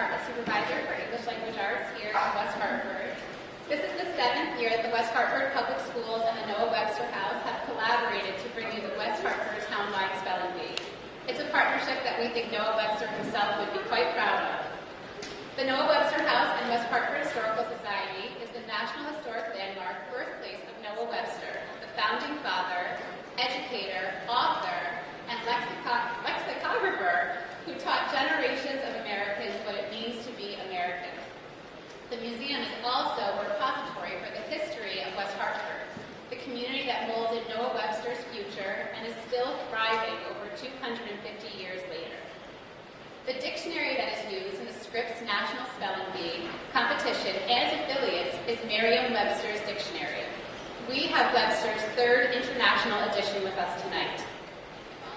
Department Supervisor for English Language Arts here in West Hartford. This is the 7th year that the West Hartford Public Schools and the Noah Webster House have collaborated to bring you the West Hartford Townwide Spelling Bee. It's a partnership that we think Noah Webster himself would be quite proud of. The Noah Webster House and West Hartford Historical Society is the National Historic Landmark birthplace of Noah Webster, the founding father, educator, author, and lexicographer who taught generations of Americans what it means to be American. The museum is also a repository for the history of West Hartford, the community that molded Noah Webster's future and is still thriving over 250 years later. The dictionary that is used in the Scripps National Spelling Bee competition and its affiliates is Merriam-Webster's Dictionary. We have Webster's 3rd International Edition with us tonight.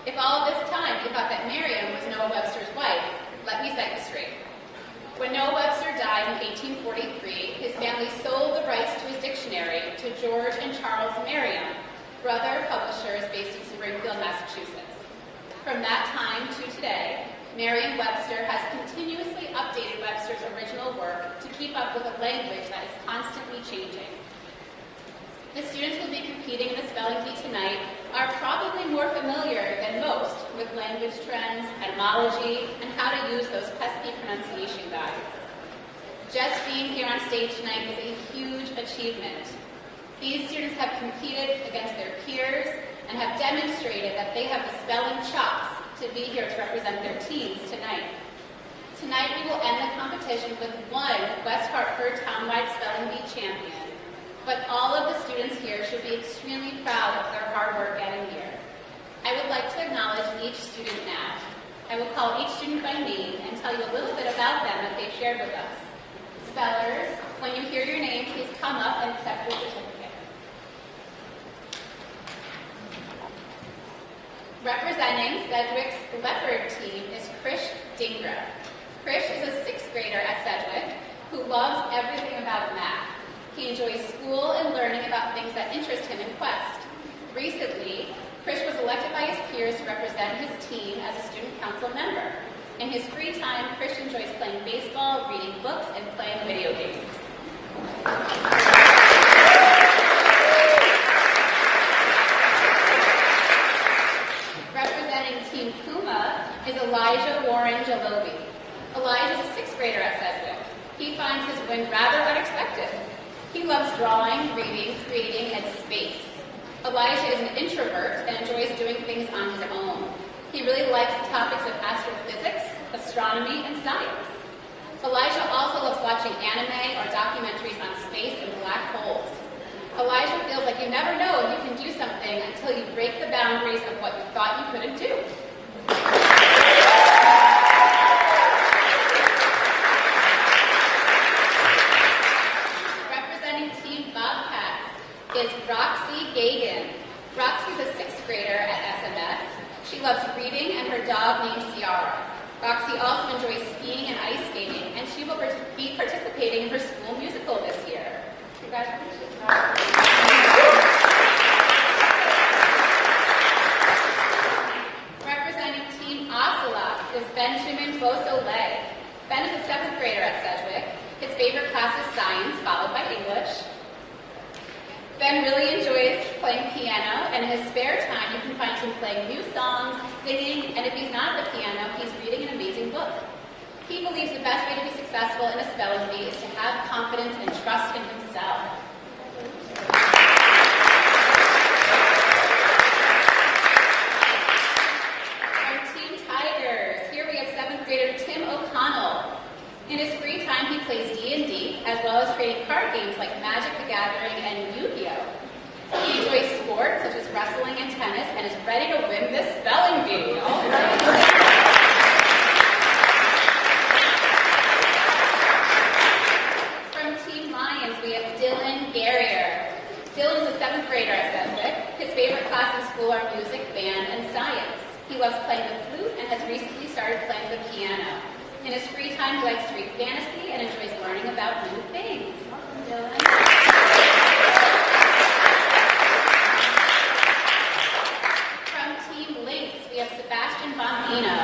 If all of this time you thought that Merriam was Noah Webster's wife, let me set you straight. When Noah Webster died in 1843, his family sold the rights to his dictionary to George and Charles Merriam, brother publishers based in Springfield, Massachusetts. From that time to today, Merriam-Webster has continuously updated Webster's original work to keep up with a language that is constantly changing. The students who will be competing in the spelling bee tonight are probably more familiar than most with language trends, etymology, and how to use those pesky pronunciation guides. Just being here on stage tonight is a huge achievement. These students have competed against their peers and have demonstrated that they have the spelling chops to be here to represent their teams tonight. Tonight we will end the competition with one West Hartford Townwide Spelling Bee champion. But all of the students here should be extremely proud of their hard work getting here. I would like to acknowledge each student now. I will call each student by name and tell you a little bit about them that they've shared with us. Spellers, when you hear your name, please come up and accept your certificate. Representing Sedgwick's Leopard team is Krish Dingra. Krish is a 6th grader at Sedgwick who loves everything about math. He enjoys school and learning about things that interest him in Quest. Recently, Krish was elected by his peers to represent his team as a student council member. In his free time, Krish enjoys playing baseball, reading books, and playing video games. Representing Team Puma is Elijah Warren Jalobi. Elijah is a 6th grader at Sedgwick. He finds his win rather unexpected. He loves drawing, reading, creating, and space. Elijah is an introvert and enjoys doing things on his own. He really likes the topics of astrophysics, astronomy, and science. Elijah also loves watching anime or documentaries on space and black holes. Elijah feels like you never know if you can do something until you break the boundaries of what you thought you couldn't do. Is Roxy Gagan. Roxy is a 6th grader at SMS. She loves reading and her dog named Ciara. Roxy also enjoys skiing and ice skating, and she will be participating in her school musical this year. Congratulations, Roxy. Representing Team Ocelots is Benjamin Beausoleil. Ben is a 7th grader at Sedgwick. His favorite class is science, followed by English. Ben really enjoys playing piano, and in his spare time, you can find him playing new songs, singing, and if he's not at the piano, he's reading an amazing book. He believes the best way to be successful in a spelling bee is to have confidence and trust in himself. From Team Tigers, here we have 7th grader Tim O'Connell. In his free time, he plays D&D, as well as creating card games like Magic the Gathering and Yu-Gi-Oh! He enjoys sports, such as wrestling and tennis, and is ready to win this spelling bee. All right. From Team Lions, we have Dylan Garrier. Dylan is a 7th grader at Sedgwick. His favorite class in school are music, band, and science. He loves playing the flute and has recently started playing the piano. In his free time, he likes to read fantasy and enjoys learning about new things. Dylan. From Team Lynx, we have Sebastian Bombino.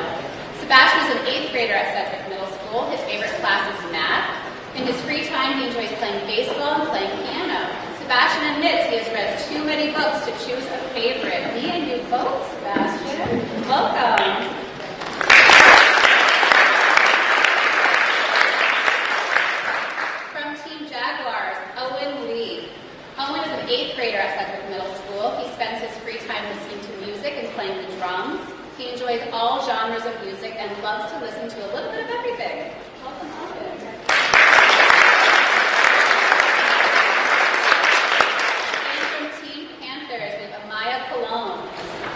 Sebastian is an 8th grader at Sedgwick Middle School. His favorite time, he enjoys playing baseball and playing piano. Sebastian admits he has read too many books to choose a favorite. Me and you both, Sebastian. Welcome. From Team Jaguars, Owen Lee. Owen is an 8th grader at Sedgwick Middle School. He spends his free time listening to music and playing the drums. He enjoys all genres of music and loves to listen to a little bit of everything. Welcome, Owen. And from Team Panthers, we have Amaya Cologne.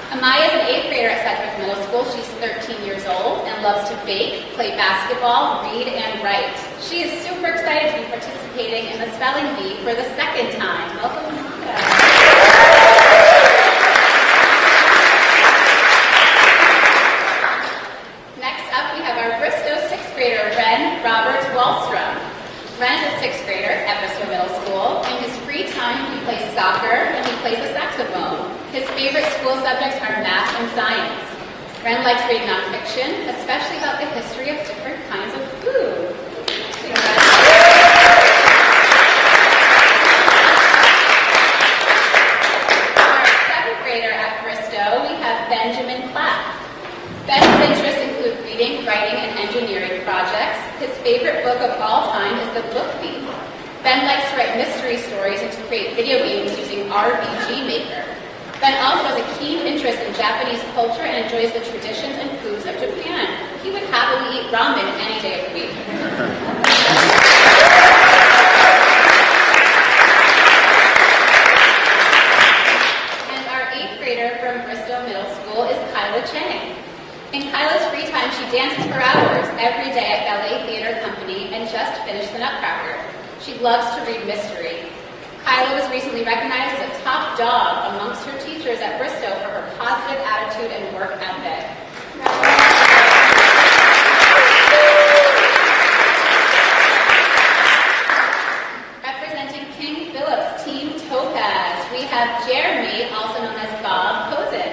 Amaya is an 8th grader at Sedgwick Middle School. She's 13 years old and loves to bake, play basketball, read, and write. She is super excited to be participating in the spelling bee for the 2nd time. Welcome, Amaya. Ren is a 6th grader at Bristol Middle School. In his free time, he plays soccer and he plays the saxophone. His favorite school subjects are math and science. Ren likes reading nonfiction, especially about the history of different kinds of food. For our 7th grader at Bristow, we have Benjamin Clapp. Ben's interests include reading, writing, and engineering projects. His favorite book of all time is The Book Thief. Ben likes to write mystery stories and to create video games using RPG Maker. Ben also has a keen interest in Japanese culture and enjoys the traditions and foods of Japan. He would happily eat ramen any day of the week. And our 8th grader from Bristol Middle School is Kyla Chang. In Kyla's free time, she dances for hours every day at Ballet Theater Company and just finished The Nutcracker. She loves to read mystery. Kyla was recently recognized as a top dog amongst her teachers at Bristow for her positive attitude and work ethic. Representing King Philip's Team Topaz, we have Jeremy, also known as Bob Kozin.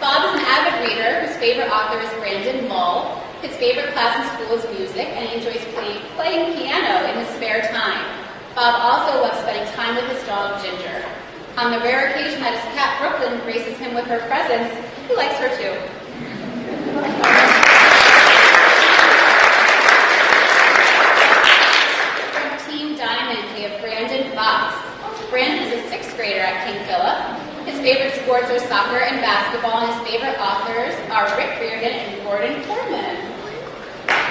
Bob is an avid reader whose favorite author is Brandon Mull. His favorite class in school is music, and he enjoys playing piano in his spare time. Bob also loves spending time with his dog, Ginger. On the rare occasion that his cat, Brooklyn, graces him with her presence, he likes her too. From Team Diamond, we have Brandon Fox. Brandon is a 6th grader at King Philip. His favorite sports are soccer and basketball, and his favorite authors are Rick Riordan and Gordon Foreman. From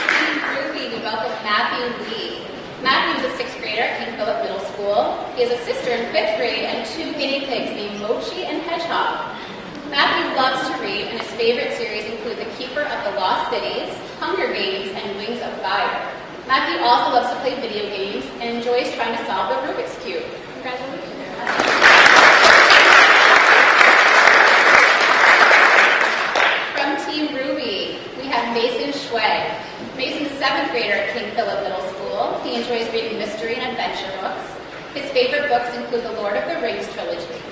Team Ruby, we welcome Matthew Lee. Matthew is a 6th grader at King Philip Middle School. He has a sister in 5th grade and 2 guinea pigs named Mochi and Hedgehog. Matthew loves to read, and his favorite series include The Keeper of the Lost Cities, Hunger Games, and Wings of Fire. Matthew also loves to play video games and enjoys trying to solve the Rubik's Cube. Congratulations. From Team Ruby, we have Mason Shui. Mason's a 7th grader at King Philip Middle School. He enjoys reading mystery and adventure books. His favorite books include the Lord of the Rings trilogy.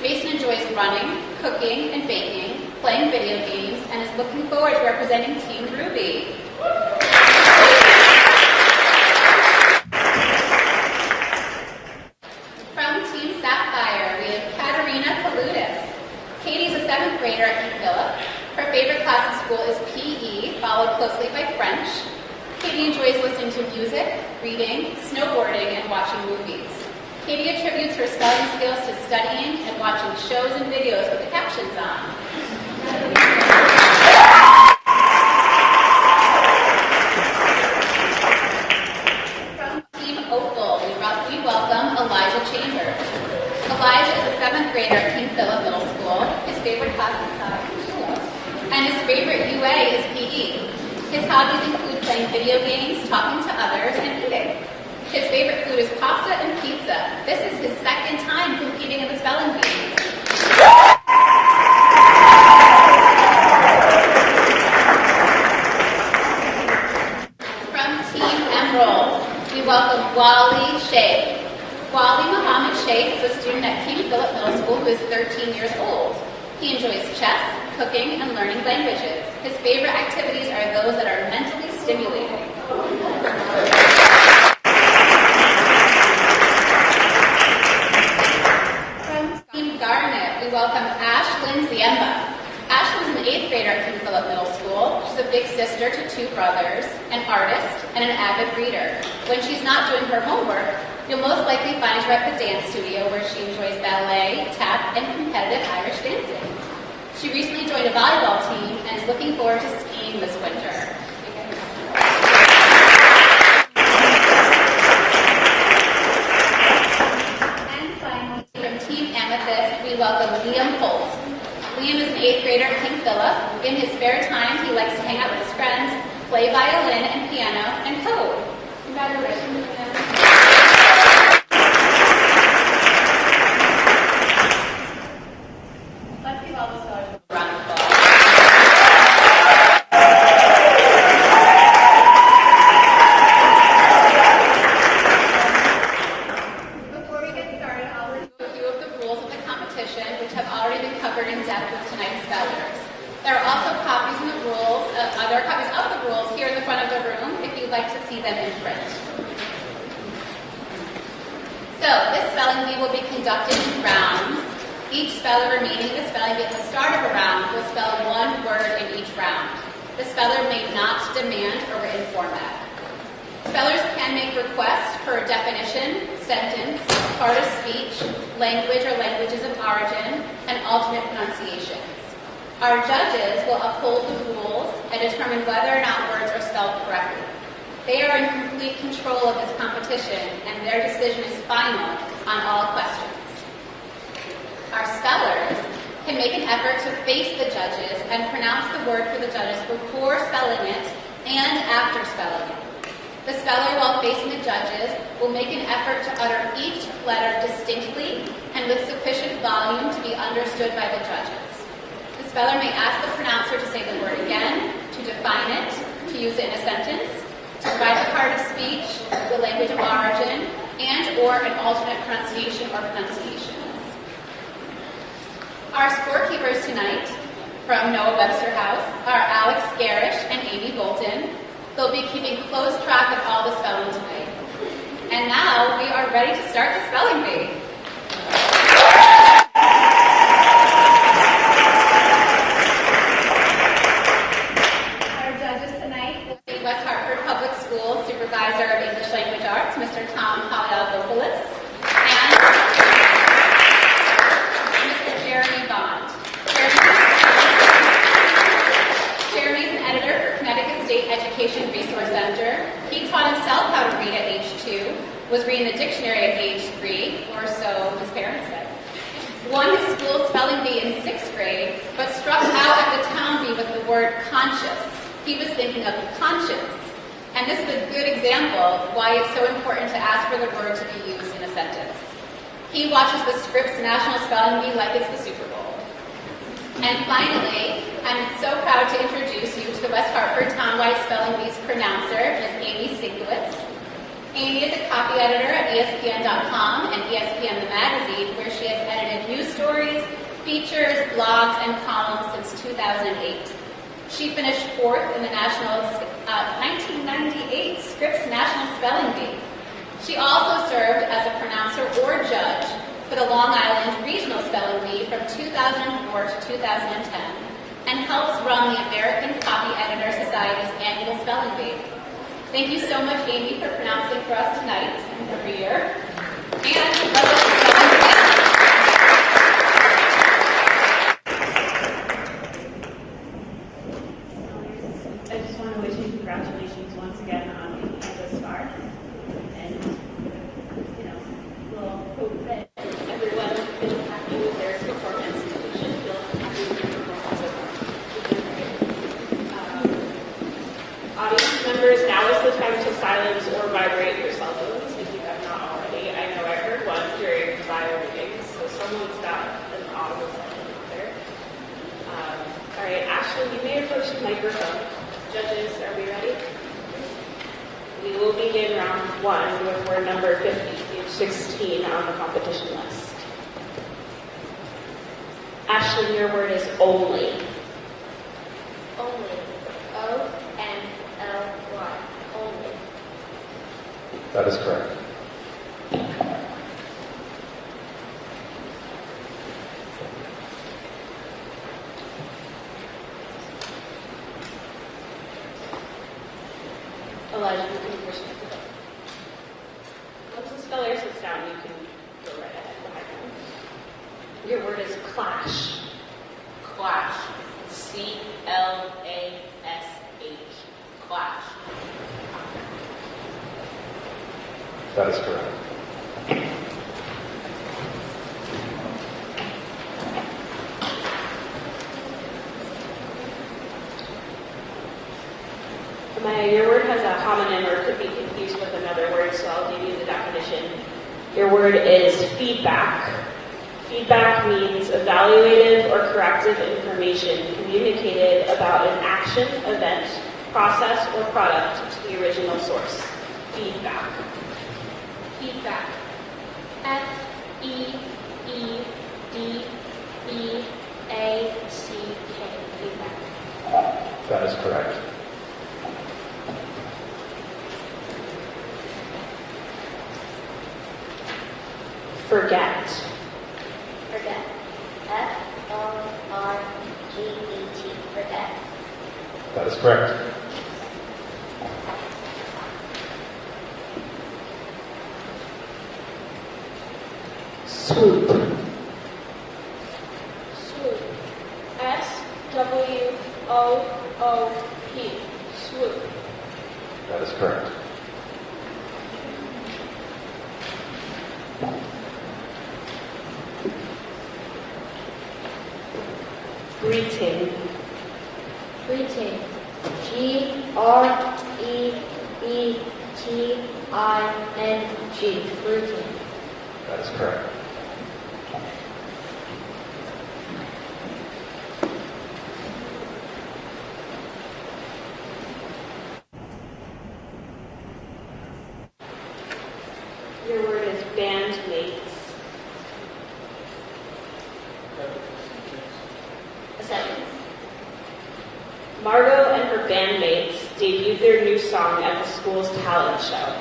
Mason enjoys running, cooking, and baking, playing video games, and is looking forward to representing Team Ruby. From Team Sapphire, we have Katerina Paludis. Katie's a 7th grader at King Philip. Her favorite class in school is PE, followed closely by French. Katie enjoys listening to music, reading, snowboarding, and watching movies. Katie attributes her spelling skills to studying and watching shows and videos with the captions on. From Team Opal, we welcome Elijah Chambers. Elijah is a 7th grader at King Philip Middle School. His favorite class is science, and his favorite UA is PE. His hobbies include playing video games, talking to others, and eating. His favorite food is pasta and pizza. This is his 2nd time competing in the spelling bee. From Team Emerald, we welcome Wally Sheikh. Wally Muhammad Sheikh is a student at King Philip Middle School who is 13 years old. He enjoys chess, cooking and learning languages. His favorite activities are those that are mentally stimulating. From Team Garnet, we welcome Ashlyn Ziemba. Ashlyn is an 8th grader at King Philip Middle School. She's a big sister to 2 brothers, an artist, and an avid reader. When she's not doing her homework, you'll most likely find her at the dance studio where she enjoys ballet, tap, and competitive Irish dancing. She recently joined a volleyball team and is looking forward to skiing this winter. And finally, from Team Amethyst, we welcome Liam Holt. Liam is an 8th grader at King Philip. In his spare time, he likes to hang out with his friends, play violin and piano, and code. Congratulations, Liam. Let's give all the scholars a round of applause. Before we get started, I'll review a few of the rules of the competition, which have already been covered in depth with tonight's spellers. There are also copies of the rules, here in the front of the room if you'd like to see them in print. So, this spelling bee will be conducted in rounds. Each speller remaining the spelling bee at the start of a round will spell one word in each round. The speller may not demand a written format. Spellers can make requests for a definition, sentence, part of speech, language or languages of origin, and alternate pronunciations. Our judges will uphold the rules and determine whether or not words are spelled correctly. They are in complete control of this competition, and their decision is final on all questions. Our spellers can make an effort to face the judges and pronounce the word for the judges before spelling it and after spelling it. The speller, while facing the judges, will make an effort to utter each letter distinctly and with sufficient volume to be understood by the judges. The speller may ask the pronouncer to say the word again, to define it, to use it in a sentence, to provide a part of speech, the language of origin, and or an alternate pronunciation or pronunciations. Our scorekeepers tonight from Noah Webster House are Alex Garish and Amy Bolton. They'll be keeping close track of all the spelling tonight. And now we are ready to start the spelling bee. Our judges tonight will be West Hartford Public Schools Supervisor of English Language Arts, Mr. Tom Polialopoulos, and Mr. Jeremy Bond. Jeremy is an editor for Connecticut State Education Resource Center. He taught himself how to read at age 2, was reading the dictionary at age 3, or so his parents said. Won his school spelling bee in 6th grade, but struck out at the town bee with the word conscious. He was thinking of conscience. And this is a good example of why it's so important to ask for the word to be used in a sentence. He watches the Scripps National Spelling Bee like it's the Super Bowl. And finally, I'm so proud to introduce you to the West Hartford Townwide Spelling Bee's pronouncer, Ms. Amy Sinkiewicz. Amy is a copy editor at ESPN.com and ESPN the Magazine, where she has edited news stories, features, blogs, and columns since 2008. She finished 4th in the national 1998 Scripps National Spelling Bee. She also served as a pronouncer or judge for the Long Island Regional Spelling Bee from 2004 to 2010, and helps run the American Copy Editor Society's annual spelling bee. Thank you so much, Amy, for pronouncing for us tonight and every year. And let's get spelling together. I just want to wish you congratulations once again on making it this far. And, we'll hope that everyone feels happy with their performance. You should feel happy with your performance so far. Audience members, now is the time to silence or vibrate your cell phones if you have not already. I know I heard one during bio meetings, so someone's got an audible silence there. All right, Ashley, you may approach the microphone. Judges, are we ready? We will begin round 1 with word number 50, page 16 on the competition list. Ashley, your word is only. That is correct. Elijah, you can proceed. Once the speller sits down, you can go right ahead behind him. Your word is clash. Clash. C-L-A-S-H. Clash. That is correct. Amaya, your word has a homonym or could be confused with another word, so I'll give you the definition. Your word is feedback. Feedback means evaluative or corrective information communicated about an action, event, process, or product to the original source. Feedback. Feedback. F-E-E-D-B-A-C-K. Feedback. That is correct. Forget. Forget. F-O-R-G-E-T. Forget. That is correct. Swoop. Swoop. S-W-O-O-P. Swoop. That is correct. Greeting. Greeting. G-R-E-E-T-I-N-G. Greeting. That is correct. Your word is bandmates. A sentence. Margot and her bandmates debuted their new song at the school's talent show.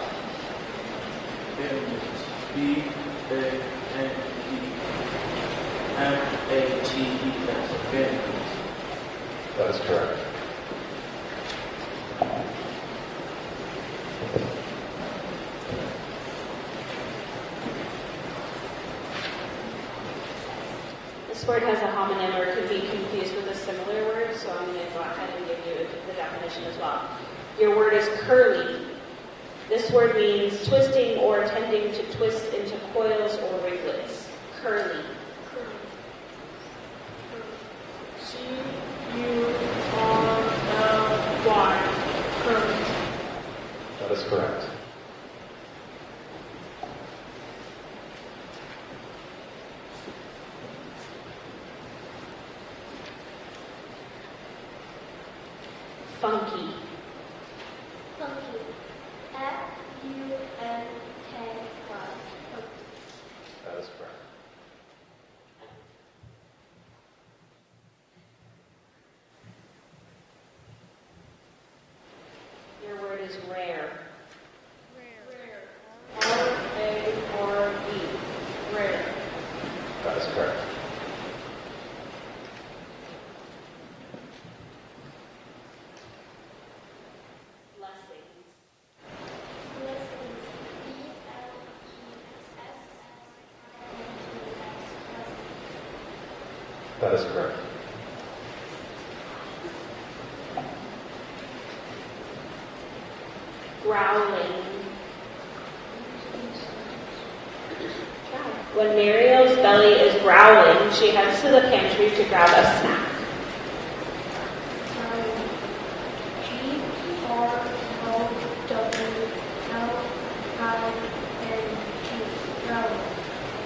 Bandmates. B-A-N-D-M-A-T-E-S. Bandmates. That is correct. This word has a homonym or could be confused with a similar word, so I'm going to go ahead and give you the definition as well. Your word is curly. This word means twisting or tending to twist into coils or ringlets. Curly. C-U-R-L-Y. Curly. That is correct. Funky. Funky. F-U-N-K-Y. That is correct. Your word is rare. R-A-R-E. Rare. That is correct. Blessings. That is correct. Growling. When Mariel's belly is growling, she heads to the pantry to grab a snack.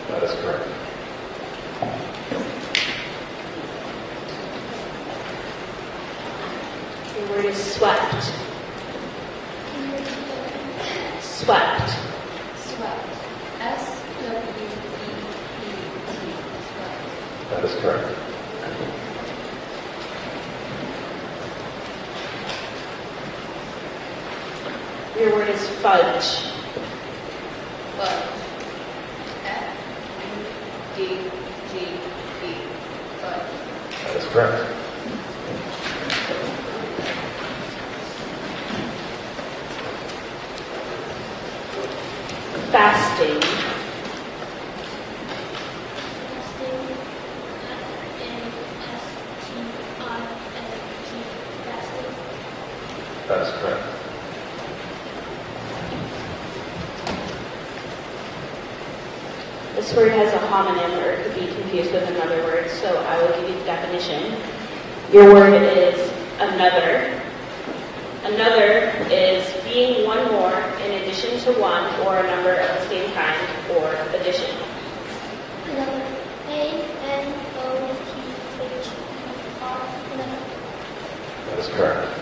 That is correct. Your word is swept. Swept. Swept. S-W-E-P-T. Swept. That is correct. Your word is fudge. correct. Fasting. Fasting. F-A-S-T-I-N-G. Fasting. That is correct. This word has a homonym or it could be confused with another word, so I will give you the definition. Your word is another. Another is being one more in addition to one or a number of the same kind or addition. Another. A-N-O-T-H-E-R. Another. That is correct.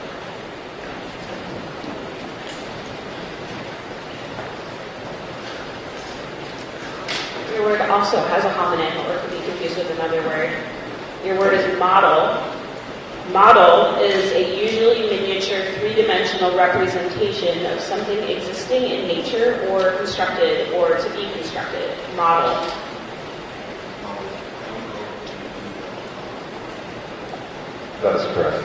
Your word also has a homonym or it could be confused with another word. Your word is model. Model is a usually miniature three-dimensional representation of something existing in nature or constructed or to be constructed. Model. That is correct.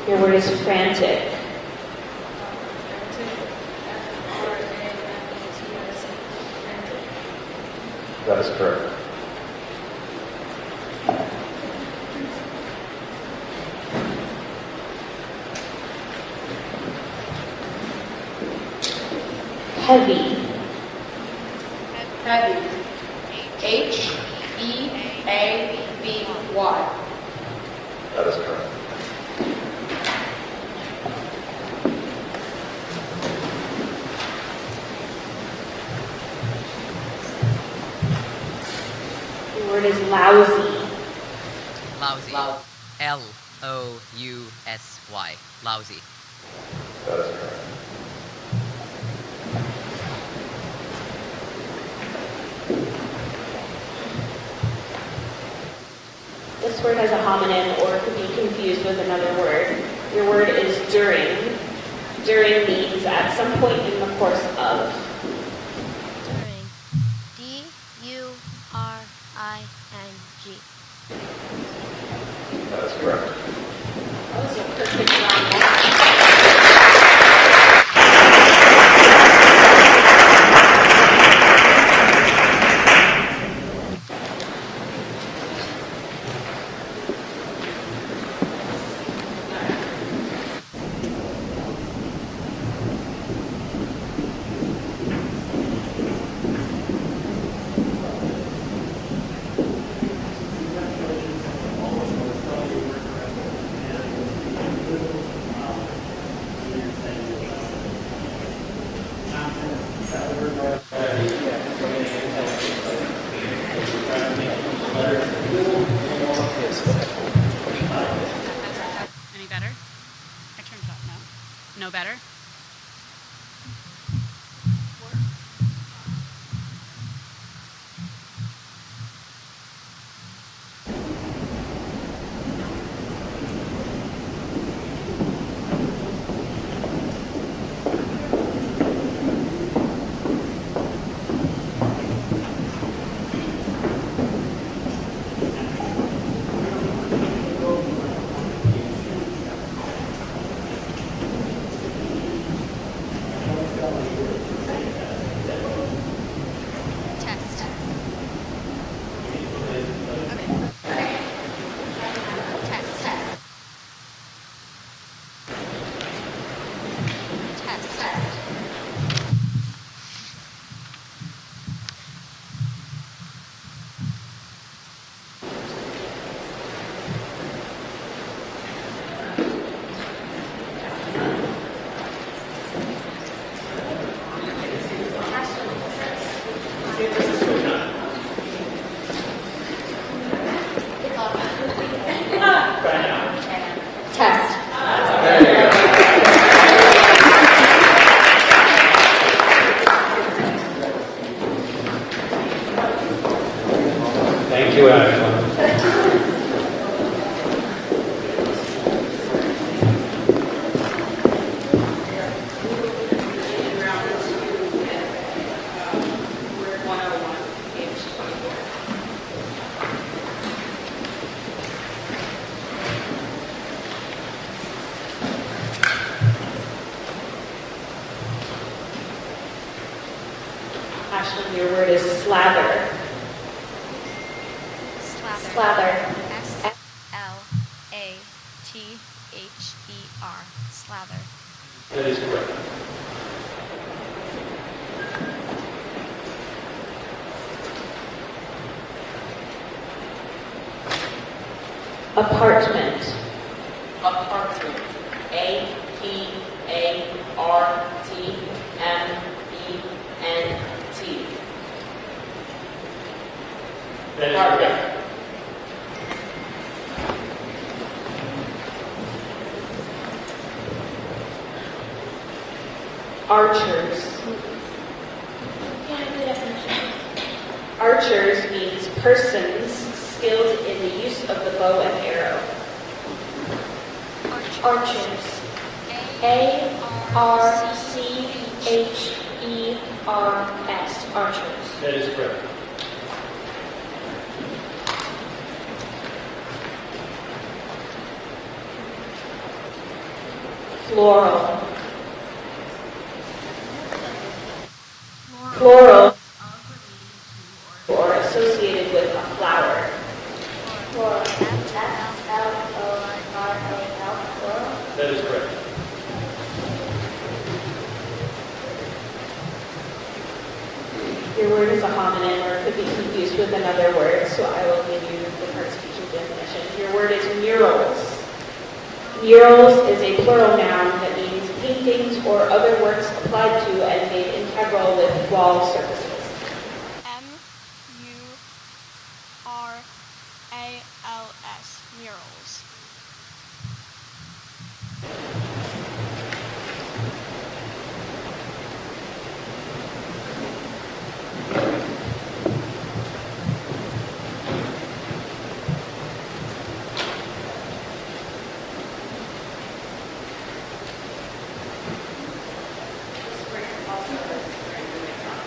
Your word is frantic. That is correct. Heavy. Heavy. H-E-A-V-Y. That is correct. Your word is lousy. Lousy. L-O-U-S-Y. Lousy. That is correct. This word has a homonym or it could be confused with another word. Your word is during. During means at some point in the course of. During. D-U-R-I-N-G. That is correct. That was a perfect round. Any better? I turned it off. No? No better? Ashlyn, your word is slather. Slather. S-L-A-T-H-E-R. Slather. That is correct. Apartment. Apartment. A-P-A-R-T-M-E-N-T. That is Apartment. correct. Archers. Yeah, the definition. Archers means persons skilled in the use of the bow and arrow. Archers. A-R-C-H-E-R-S. Archers. That is correct. Floral. Floral or associated with a flower. Floral. F-L-O-R-A-L. Floral. That is correct. Your word is a homonym or it could be confused with another word, so I will give you the first teaching definition. Your word is murals. Murals is a plural noun that means paintings or other works applied to and made integral with wall surfaces. M-U-R-A-L-S. Murals.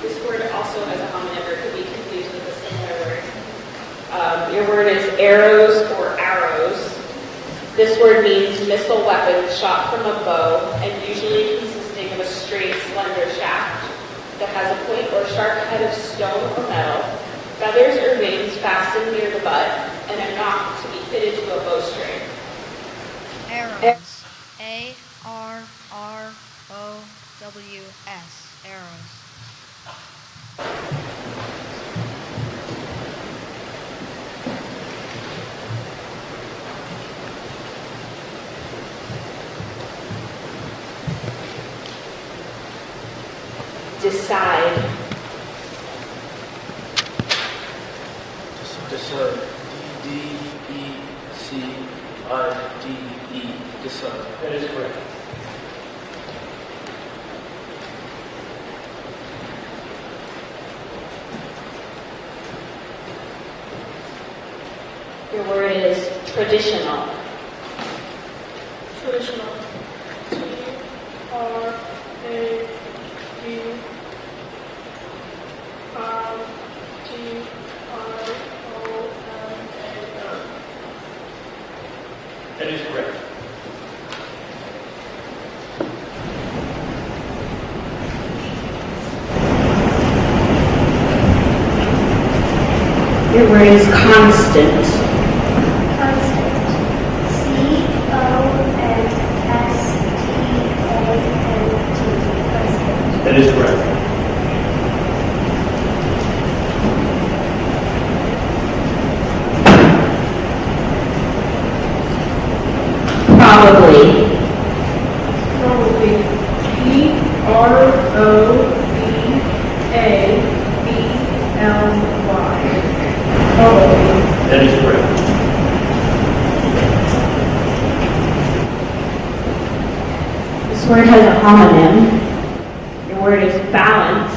This word also has a homonym or could be confused with a similar word. Your word is arrows or arrows. This word means missile weapon shot from a bow and usually consisting of a straight, slender shaft that has a point or sharp head of stone or metal, feathers or wings fastened near the butt, and a nock to be fitted to a bowstring. Arrows. A-R-R-O-W-S. Arrows. Decide. Decide. D-D-E-C-I-D-E. Decide. That is correct. Your word is traditional. Traditional. T-R-A-D-I-O-N-A-L. That is correct. Your word is constant. Constant. C-O-N-S-T-A-N-T. Constant. That is correct. Probably. Probably. P-R-O-B-A-B-L-Y. Probably. That is correct. This word has a homonym. Your word is balance.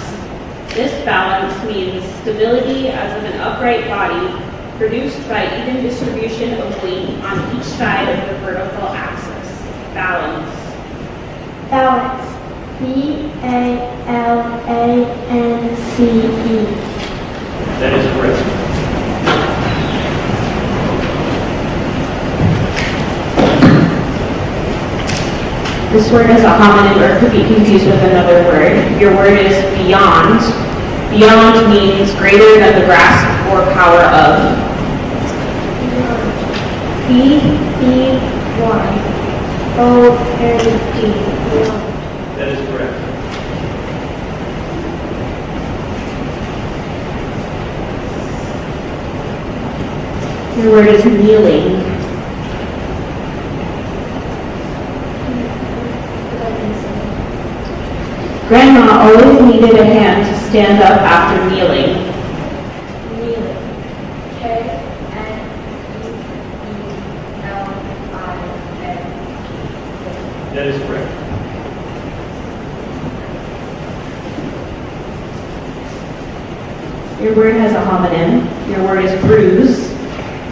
This balance means stability as of an upright body produced by even distribution of weight on each side of the vertical axis. Balance. Balance. B-A-L-A-N-C-E. That is correct. This word has a homonym or could be confused with another word. Your word is beyond. Beyond means greater than the grasp or power of. B-E-Y-O-N-D. Beyond. That is correct. Your word is kneeling. Grandma always needed a hand to stand up after kneeling. Kneeling. K-N-E-E-L-I-N. That is correct. Your word has a homonym. Your word is bruise.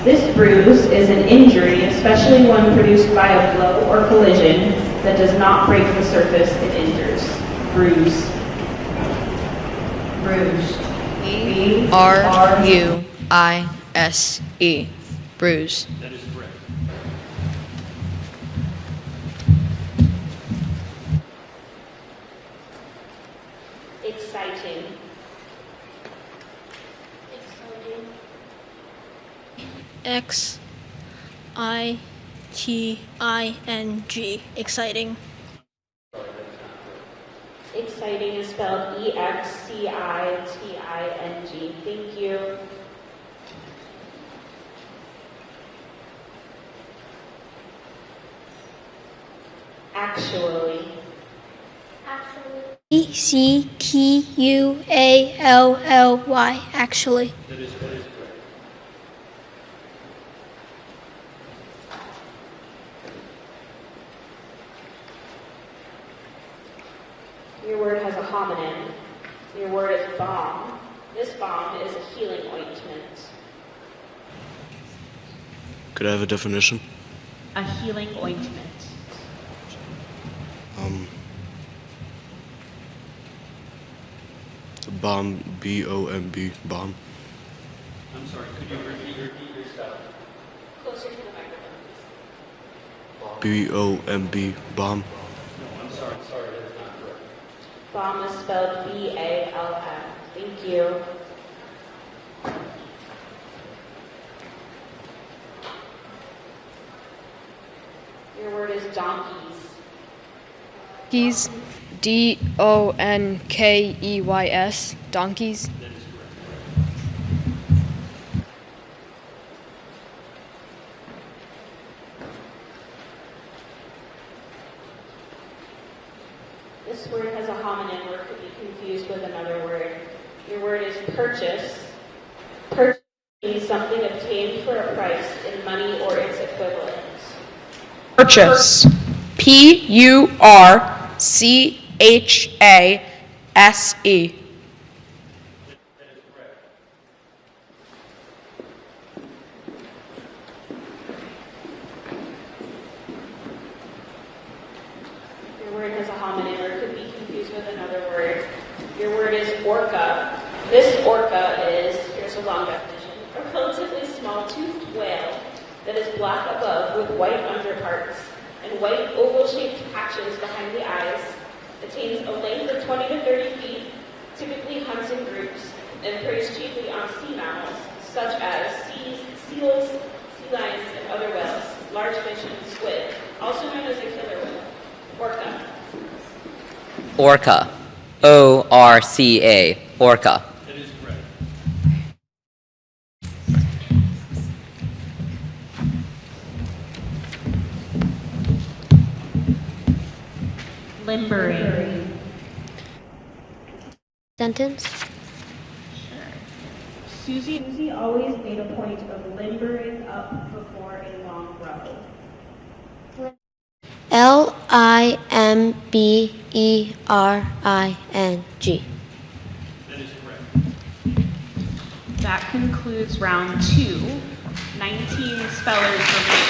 This bruise is an injury, especially one produced by a blow or collision that does not break the surface it injures. Bruise. Bruise. B-R-U-I-S-E. Bruise. That is correct. Exciting. X-I-T-I-N-G. Exciting. Exciting is spelled E-X-C-I-T-I-N-G. Thank you. Actually. E-C-Q-U-A-L-L-Y. Actually. That is correct. Your word has a homonym. Your word is balm. This balm is a healing ointment. Could I have a definition? A healing ointment. Bomb, B-O-M-B, bomb. I'm sorry, could you repeat yourself? Closer to the microphone, please. B-O-M-B, bomb. No, I'm sorry, that is not correct. Balm is spelled B-A-L-M. Thank you. Your word is donkeys. Donkeys. D-O-N-K-E-Y-S. Donkeys. That is correct. This word has a homonym or could be confused with another word. Your word is purchase. Purchase means something obtained for a price in money or its equivalent. Purchase. P-U-R-C-H-A-S-E. Your word has a homonym or could be confused with another word. Your word is orca. This orca is, here's a long definition, a relatively small toothed whale that is black above with white underparts and white oval-shaped patches behind the eyes, attains a length of 20 to 30 feet, typically hunts in groups, and preys chiefly on sea mammals, such as seals, sea lions, and other whales, large fish, and squid, also known as a killer whale. Orca. Orca. O-R-C-A. Orca. That is correct. Limbering. Sentence. Susie always made a point of limbering up before a long row. L-I-M-B-E-R-I-N-G. That is correct. That concludes round 2. 19 spellers remain.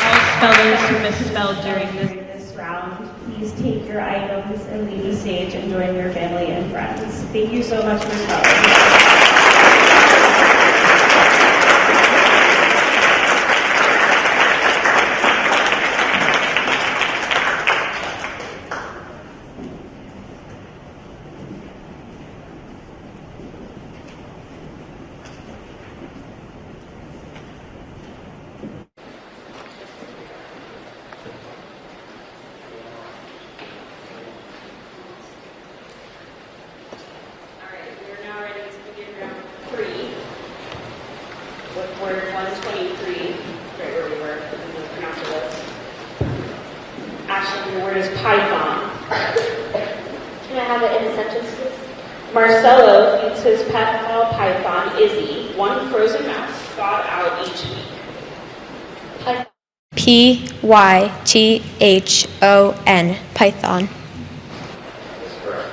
All spellers who misspelled during this round, please take your items and leave the stage and join your family and friends. Thank you so much for spelling. is python. Can I have it in a sentence, please? Marcelo feeds his pet pal python, Izzy, one frozen mouse thawed out each week. Python. Python. Python. That's correct.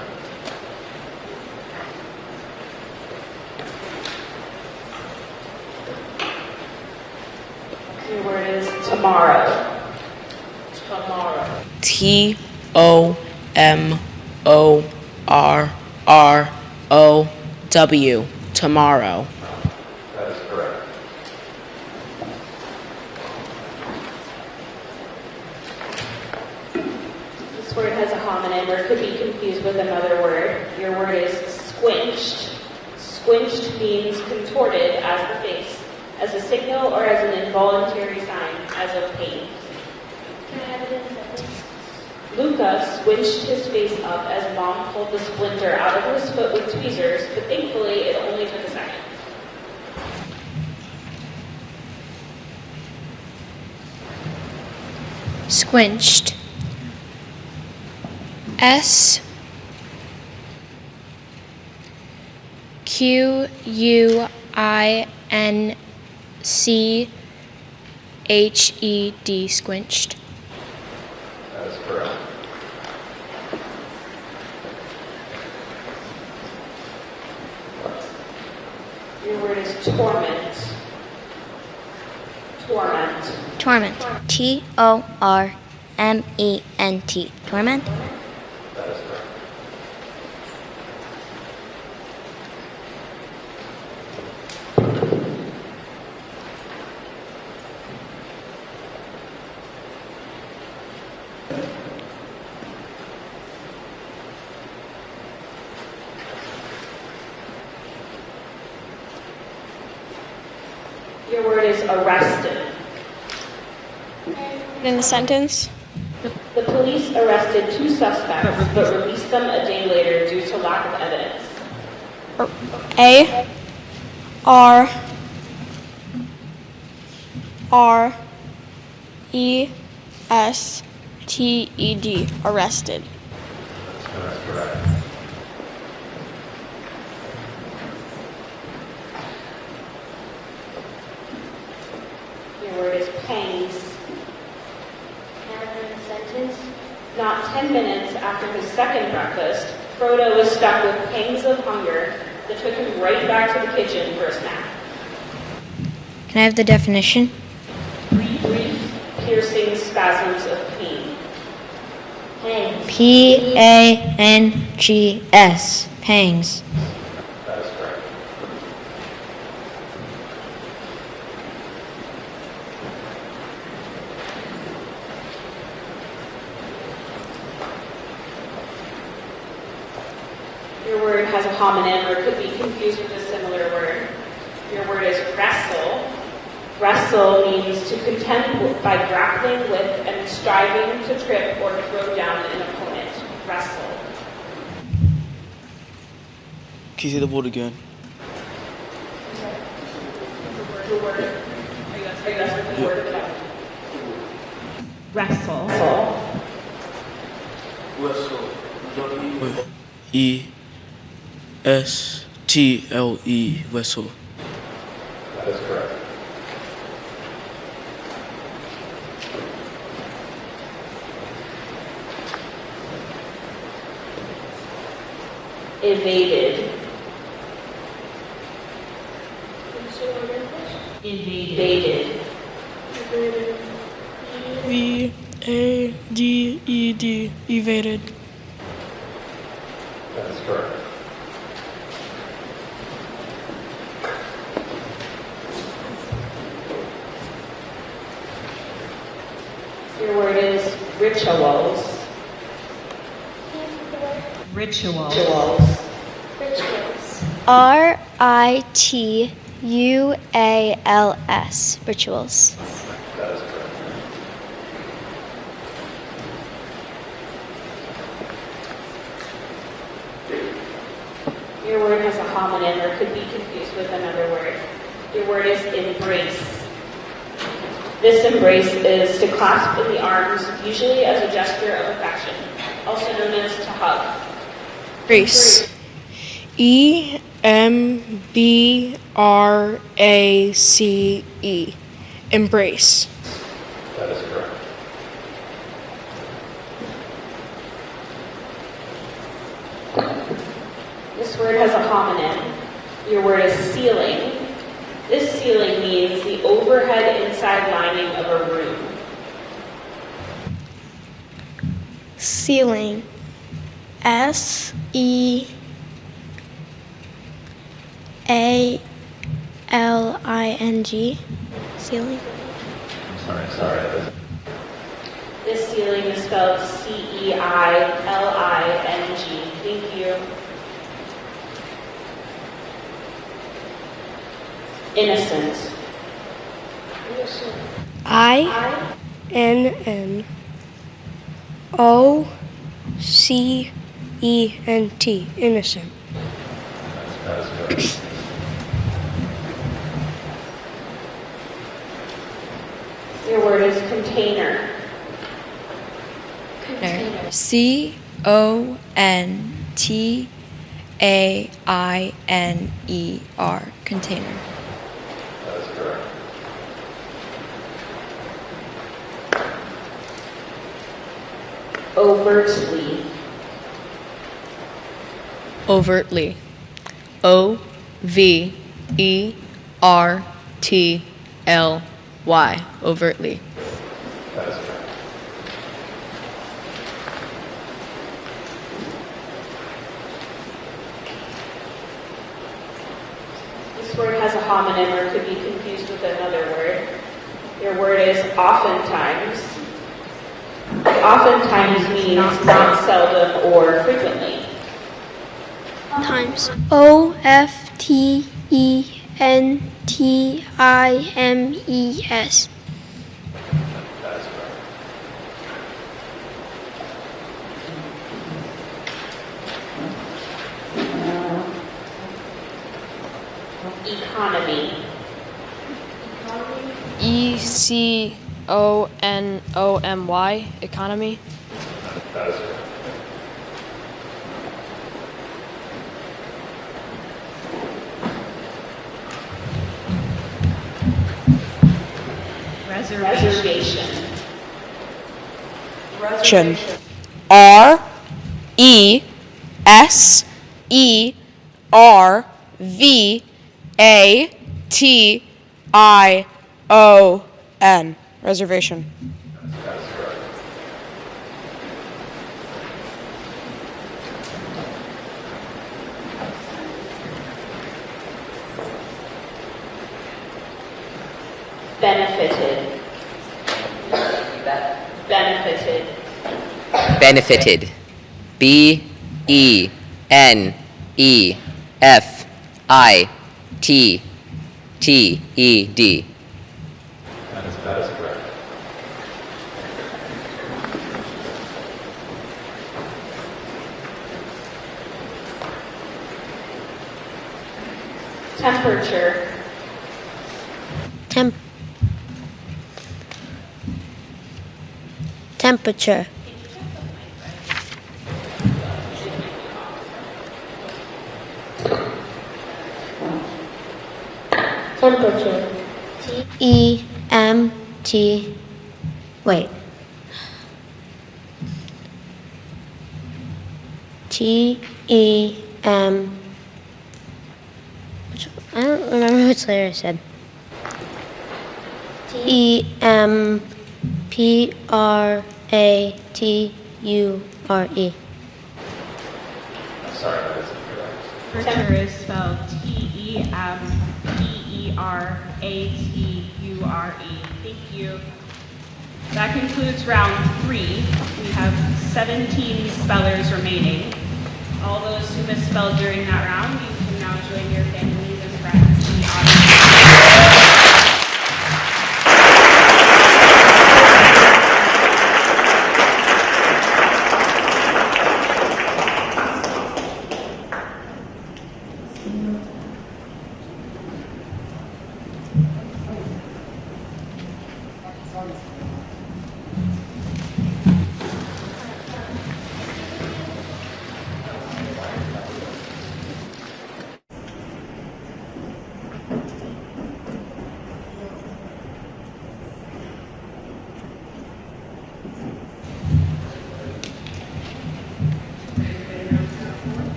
Your word is tomorrow. Tomorrow. Tomorrow. Tomorrow. That is correct. This word has a homonym or could be confused with another word. Your word is squinched. Squinched means contorted as the face, as a signal or as an involuntary sign, as of pain. Can I have it in a sentence? Luca squinched his face up as Mom pulled the splinter out of his foot with tweezers, but thankfully it only took a second. Squinched. SQUINCHED. Squinched. That is correct. Your word is torment. Torment. Torment. TORMENT. Torment. That is correct. Your word is arrested. In a sentence. The police arrested 2 suspects, but released them a day later due to lack of evidence. ARRESTED. Arrested. That is correct. Your word is pangs. Can I have it in a sentence? Not 10 minutes after his second breakfast, Frodo was stuck with pangs of hunger that took him right back to the kitchen for a snack. Can I have the definition? Brief, piercing spasms of pain. Pangs. PANGS. Pangs. That is correct. Your word has a homonym or could be confused with a similar word. Your word is wrestle. Wrestle means to contend by grappling with and striving to trip or throw down an opponent. Wrestle. Can you say the word again? The word. Are you asking for the word of that? Wrestle. WESTLE. Wrestle. That is correct. Evaded. Evaded. VADED. Evaded. That is correct. Your word is rituals. Rituals. RITUALS. Rituals. That is correct. Your word has a homonym or could be confused with another word. Your word is embrace. This embrace is to clasp in the arms, usually as a gesture of affection, also known as to hug. Embrace. EMBRACE. Embrace. That is correct. This word has a homonym. Your word is ceiling. This ceiling means the overhead inside lining of a room. Ceiling. SEALING. Ceiling. Sorry. This ceiling is spelled CEILING. Thank you. Innocent. INNOCENT. Innocent. That is correct. Your word is container. CONTAINER. Container. That is correct. Overtly. Overtly. OVERTLY. Overtly. That is correct. This word has a homonym or could be confused with another word. Your word is oftentimes. Oftentimes means not seldom or frequently. Times. OFTENTIMES. That is correct. Economy. ECONOMY. Economy. That is correct. Reservation. RESERVATION. Reservation. That is correct. Benefited. Benefited. Benefited. BENEFITTED. That is correct. Temperature. Temperature. Temperature. TEMT. Wait. TEM. I don't remember which letter I said. TEMPERATURE. Sorry, that is incorrect. Temperature is spelled TEMPERATURE. Thank you. That concludes round 3. We have 17 spellers remaining. All those who misspelled during that round, you can now join your families and friends in the audience.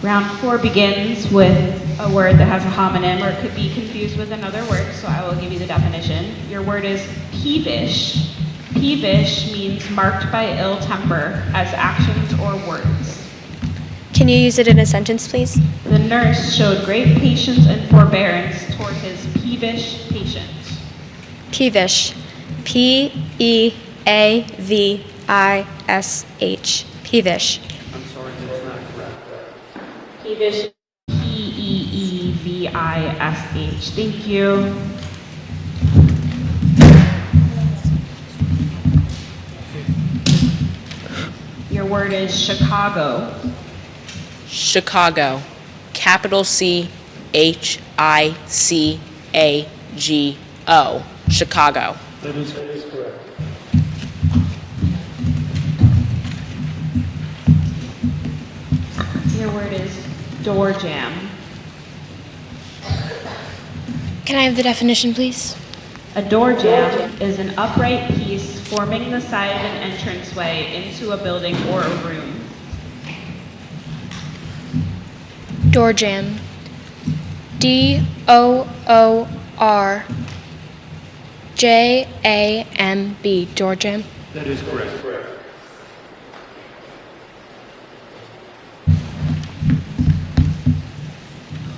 Round 4 begins with a word that has a homonym or could be confused with another word, so I will give you the definition. Your word is peevish. Peevish means marked by ill temper as actions or words. Can you use it in a sentence, please? The nurse showed great patience and forbearance toward his peevish patient. Peevish. P-E-A-V-I-S-H. Peevish. I'm sorry, that's not correct. Peevish. P-E-E-V-I-S-H. Thank you. Your word is Chicago. Chicago. Capital C-H-I-C-A-G-O. Chicago. That is correct. Your word is door jam. Can I have the definition, please? A door jam is an upright piece forming the side of an entranceway into a building or a room. Door jam. D-O-O-R-J-A-M-B. Door jam. That is correct.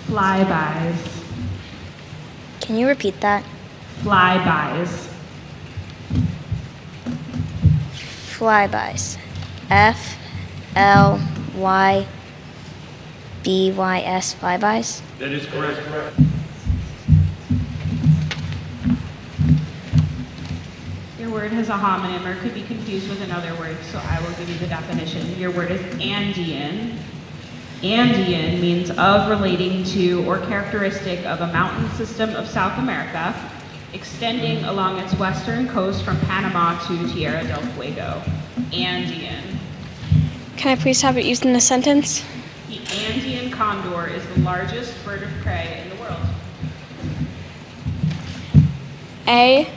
Flybys. Can you repeat that? Flybys. Flybys. F-L-Y-B-Y-S. Flybys. That is correct. Your word has a homonym or could be confused with another word, so I will give you the definition. Your word is Andean. Andean means of, relating to, or characteristic of a mountain system of South America, extending along its western coast from Panama to Tierra del Fuego. Andean. Can I please have it used in a sentence? The Andean condor is the largest bird of prey in the world. A-N-D-I-A-N.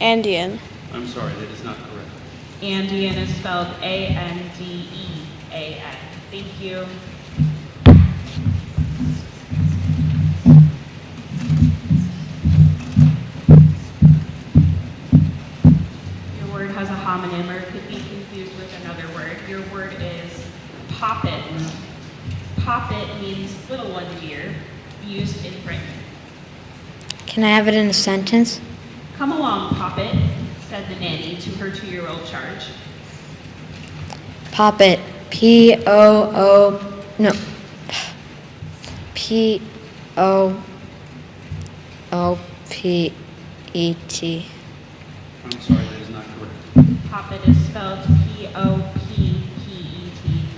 Andean. I'm sorry, that is not correct. Andean is spelled A-N-D-E-A-N. Thank you. Your word has a homonym or could be confused with another word. Your word is poppet. Poppet means little one deer, used in Britain. Can I have it in a sentence? Come along, Poppet, said the nanny to her 2-year-old charge. Poppet. P-O-O... No. P-O-O-P-E-T. I'm sorry, that is not correct. Poppet is spelled P-O-P-P-E-T.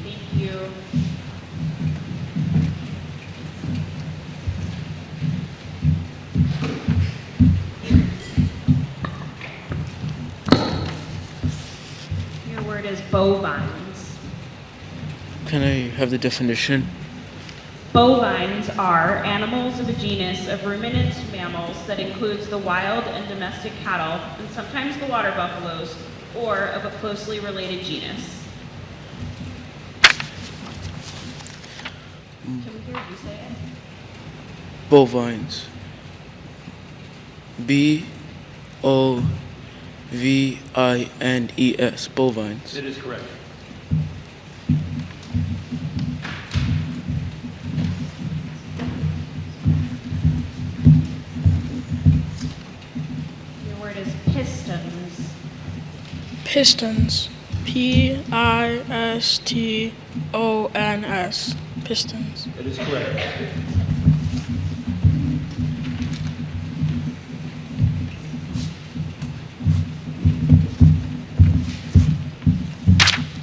Thank you. Your word is bovines. Can I have the definition? Bovines are animals of a genus of ruminant mammals that includes the wild and domestic cattle, and sometimes the water buffaloes, or of a closely related genus. Can we hear you say it? Bovines. B-O-V-I-N-E-S. Bovines. That is correct. Your word is pistons. Pistons. P-I-S-T-O-N-S. Pistons. That is correct.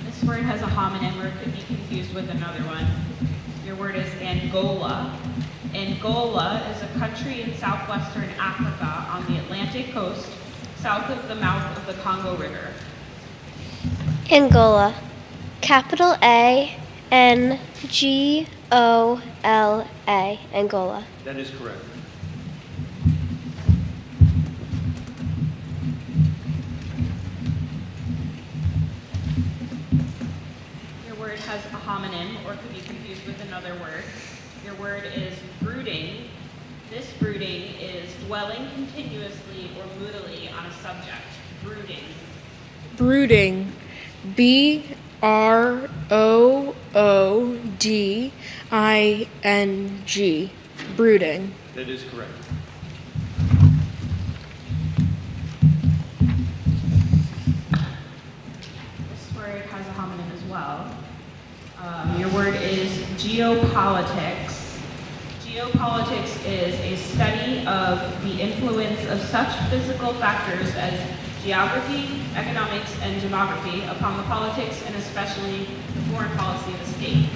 This word has a homonym or could be confused with another one. Your word is Angola. Angola is a country in southwestern Africa on the Atlantic coast, south of the mouth of the Congo River. Angola. Capital A-N-G-O-L-A. Angola. That is correct. homonym or could be confused with another word. Your word is brooding. This brooding is dwelling continuously or moodily on a subject. Brooding. Brooding. BROODING. Brooding. That is correct. This word has a homonym as well. Your word is geopolitics. Geopolitics is a study of the influence of such physical factors as geography, economics, and demography upon the politics and especially the foreign policy of a state.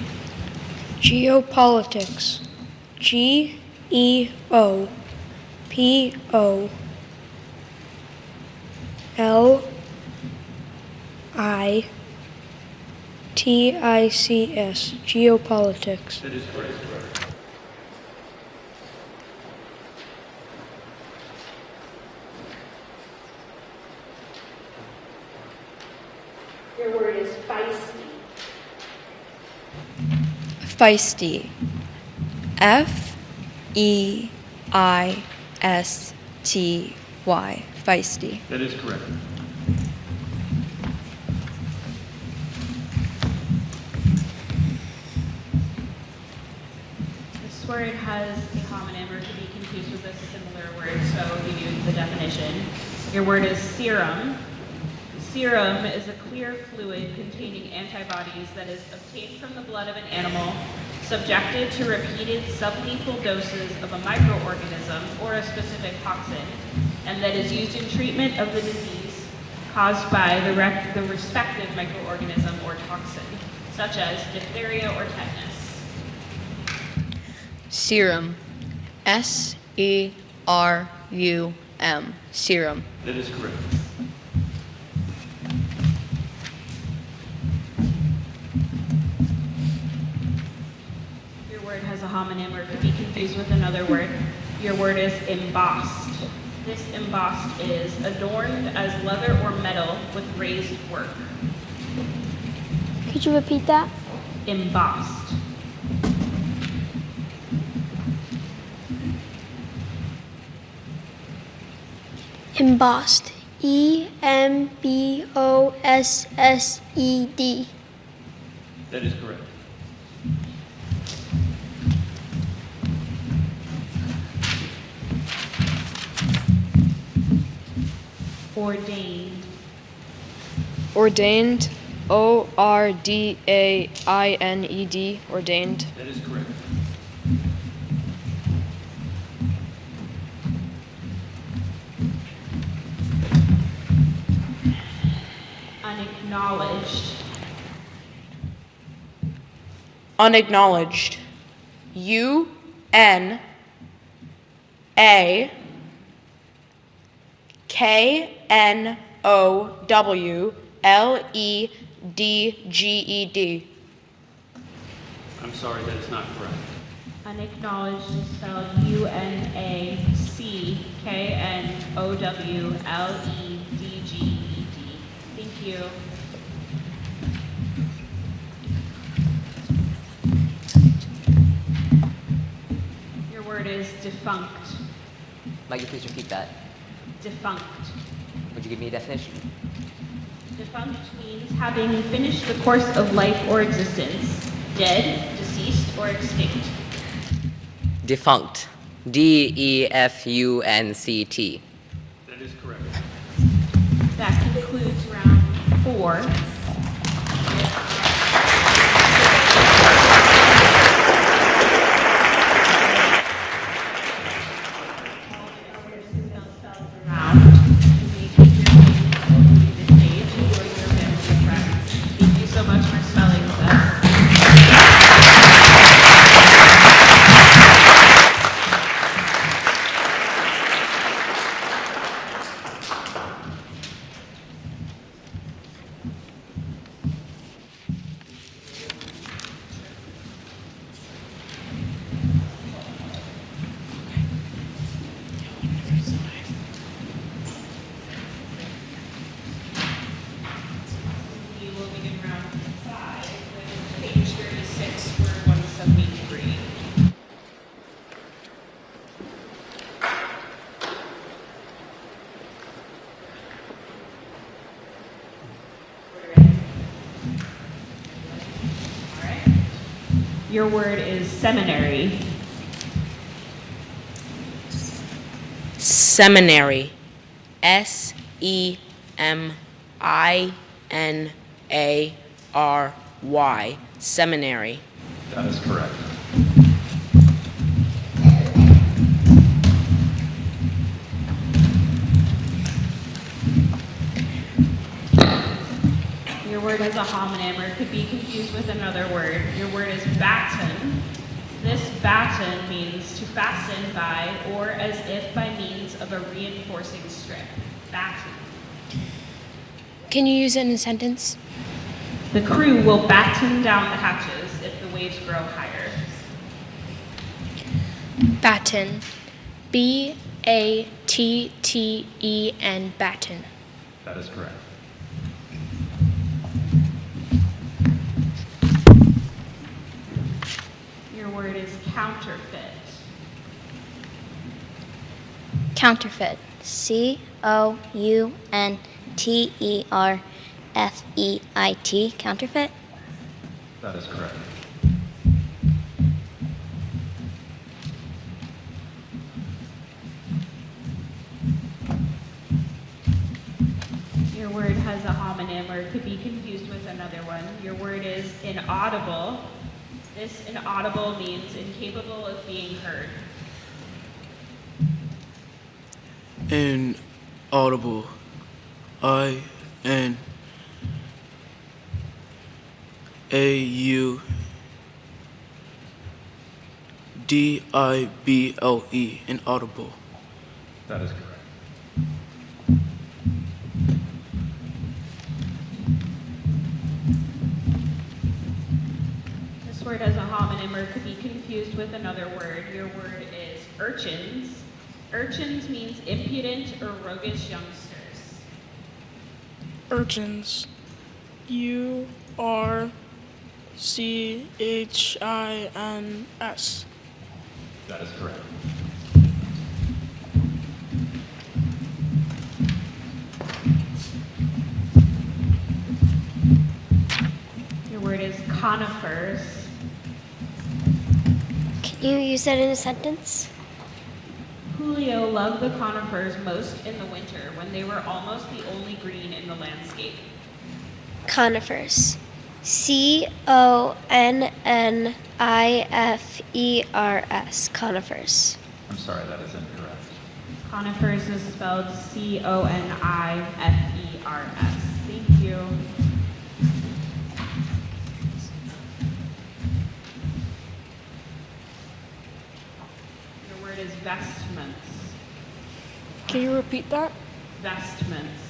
Geopolitics. GEOPOLITICS. Geopolitics. That is correct. Your word is feisty. Feisty. FEISTY. Feisty. That is correct. This word has a homonym or could be confused with a similar word, so I'll give you the definition. Your word is serum. Serum is a clear fluid containing antibodies that is obtained from the blood of an animal, subjected to repeated sublethal doses of a microorganism or a specific toxin, and that is used in treatment of the disease caused by the respective microorganism or toxin, such as diphtheria or tetanus. Serum. SERUM. Serum. That is correct. Your word has a homonym or could be confused with another word. Your word is embossed. This embossed is adorned as leather or metal with raised work. Could you repeat that? Embossed. Embossed. EMBOSSED. That is correct. Ordained. Ordained. ORDAINED. Ordained. That is correct. Unacknowledged. Unacknowledged. UNAKNOWLEDGED. I'm sorry, that is not correct. Unacknowledged is spelled UNACKNOWLEDGED. Thank you. Your word is defunct. Might you please repeat that? Defunct. Would you give me a definition? Defunct means having finished the course of life or existence, dead, deceased, or extinct. Defunct. DEFUNCT. That is correct. That concludes round 4. Thank you so much for spelling with us. Your word is seminary. Seminary. S-E-M-I-N-A-R-Y. Seminary. That is correct. Your word has a homonym or could be confused with another word. Your word is batten. This batten means to fasten by or as if by means of a reinforcing strip. Batten. Can you use it in a sentence? The crew will batten down the hatches if the waves grow higher. Batten. B-A-T-T-E-N. Batten. That is correct. Your word is counterfeit. Counterfeit. C-O-U-N-T-E-R-F-E-I-T. Counterfeit. That is correct. Your word has a homonym or could be confused with another one. Your word is inaudible. This inaudible means incapable of being heard. Inaudible. I-N-A-U-D-I-B-L-E. Inaudible. That is correct. This word has a homonym or could be confused with another word. Your word is urchins. Urchins means impudent or roguish youngsters. Urchins. U-R-C-H-I-N-S. That is correct. Your word is conifers. Can you use that in a sentence? Julio loved the conifers most in the winter when they were almost the only green in the landscape. Conifers. C-O-N-N-I-F-E-R-S. Conifers. I'm sorry, that is incorrect. Conifers is spelled C-O-N-I-F-E-R-S. Thank you. Your word is vestments. Can you repeat that? Vestments.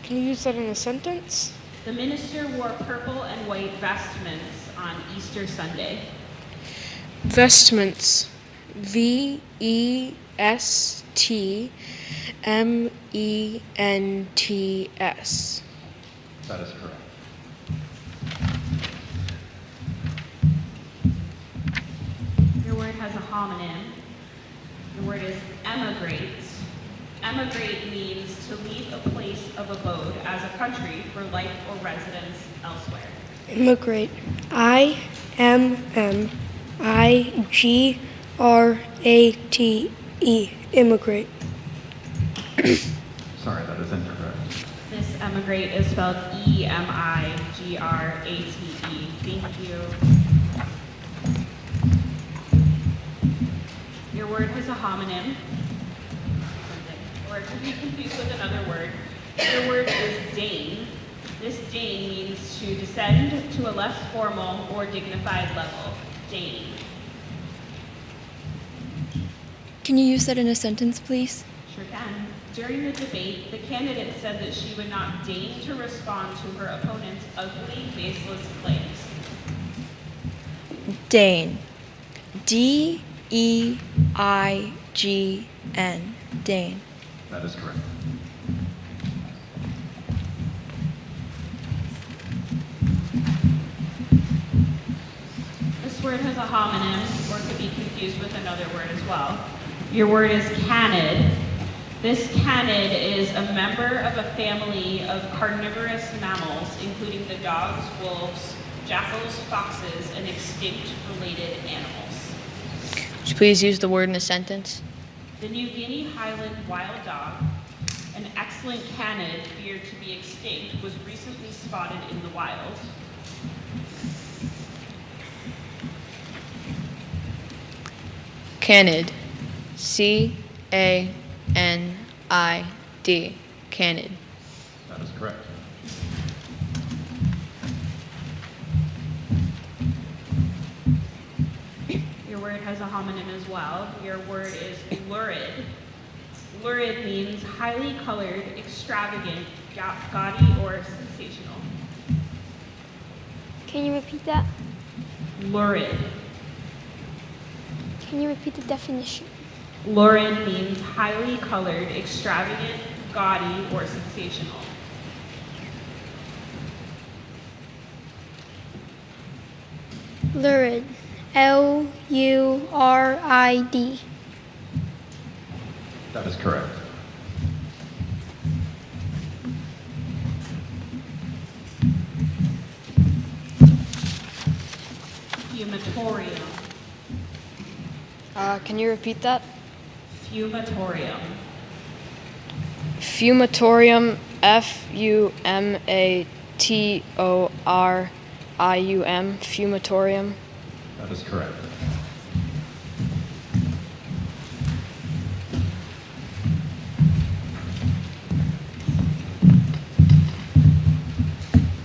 Can you use that in a sentence? The minister wore purple and white vestments on Easter Sunday. Vestments. V-E-S-T-M-E-N-T-S. That is correct. Your word has a homonym. Your word is emigrate. Emigrate means to leave a place of abode as a country for life or residence elsewhere. Immigrate. I-M-M-I-G-R-A-T-E. Immigrate. Sorry, that is incorrect. This emigrate is spelled E-M-I-G-R-A-T-E. Thank you. Your word has a homonym, or it could be confused with another word. Your word is deign. This deign means to descend to a less formal or dignified level. Deign. Can you use that in a sentence, please? Sure can. During the debate, the candidate said that she would not deign to respond to her opponent's ugly, baseless claims. Deign. D-E-I-G-N. Deign. That is correct. This word has a homonym, or could be confused with another word as well. Your word is canid. This canid is a member of a family of carnivorous mammals, including the dogs, wolves, jackals, foxes, and extinct related animals. Would you please use the word in a sentence? The New Guinea Highland wild dog, an excellent canid feared to be extinct, was recently spotted in the wild. Canid. C-A-N-I-D. Canid. That is correct. Your word has a homonym as well. Your word is lurid. Lurid means highly colored, extravagant, gaudy, or sensational. Can you repeat that? Lurid. Can you repeat the definition? Lurid means highly colored, extravagant, gaudy, or sensational. Lurid. L-U-R-I-D. That is correct. Fumatorium. Can you repeat that? Fumatorium. Fumatorium. F-U-M-A-T-O-R-I-U-M. Fumatorium. That is correct.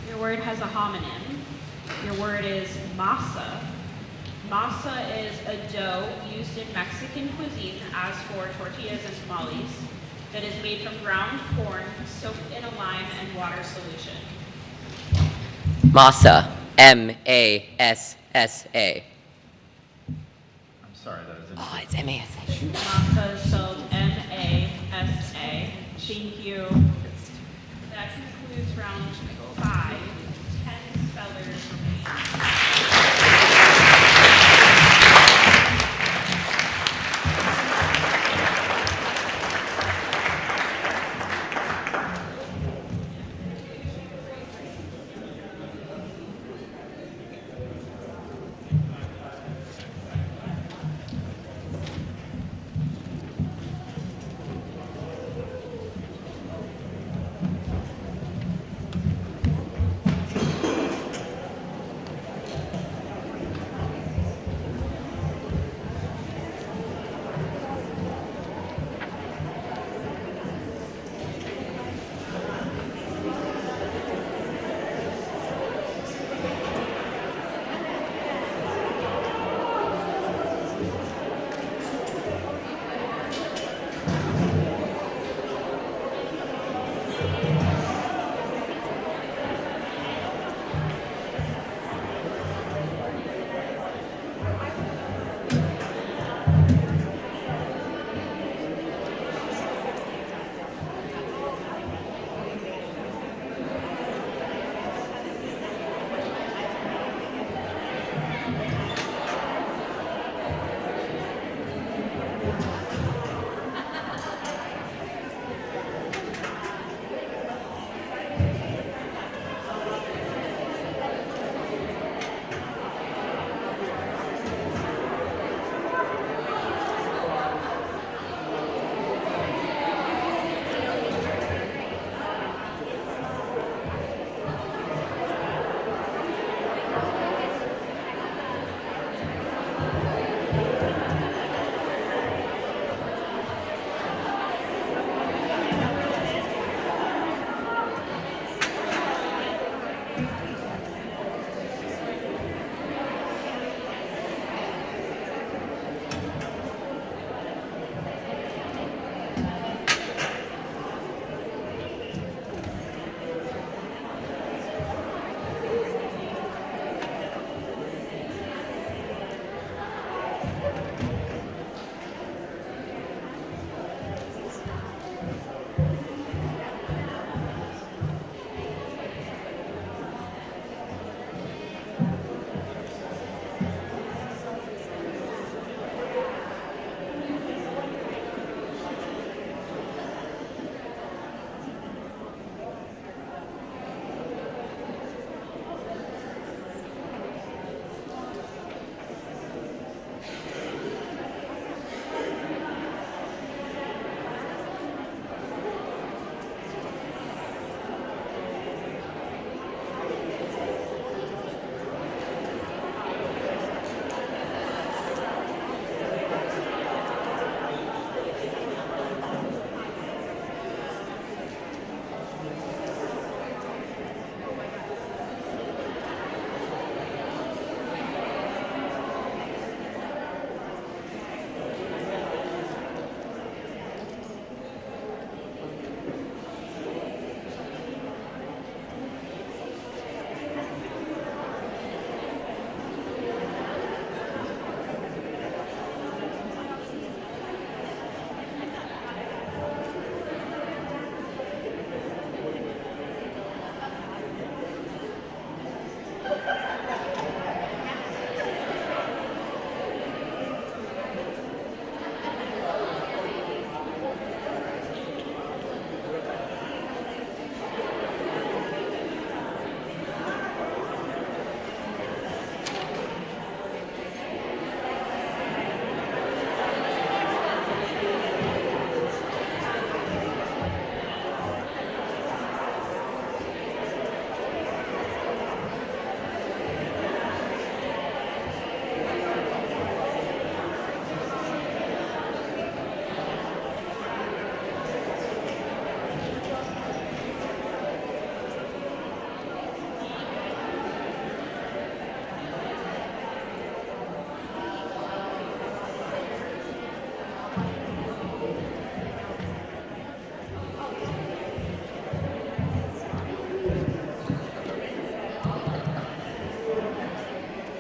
Your word has a homonym. Your word is masa. Masa is a dough used in Mexican cuisine as for tortillas and tamales that is made from ground corn soaked in a lime and water solution. Masa. M-A-S-S-A. I'm sorry, that is Oh, incorrect. it's M-A-S-A. Shoot. Masa is spelled M-A-S-A. Thank you. That concludes round 5. 10 spellers remain.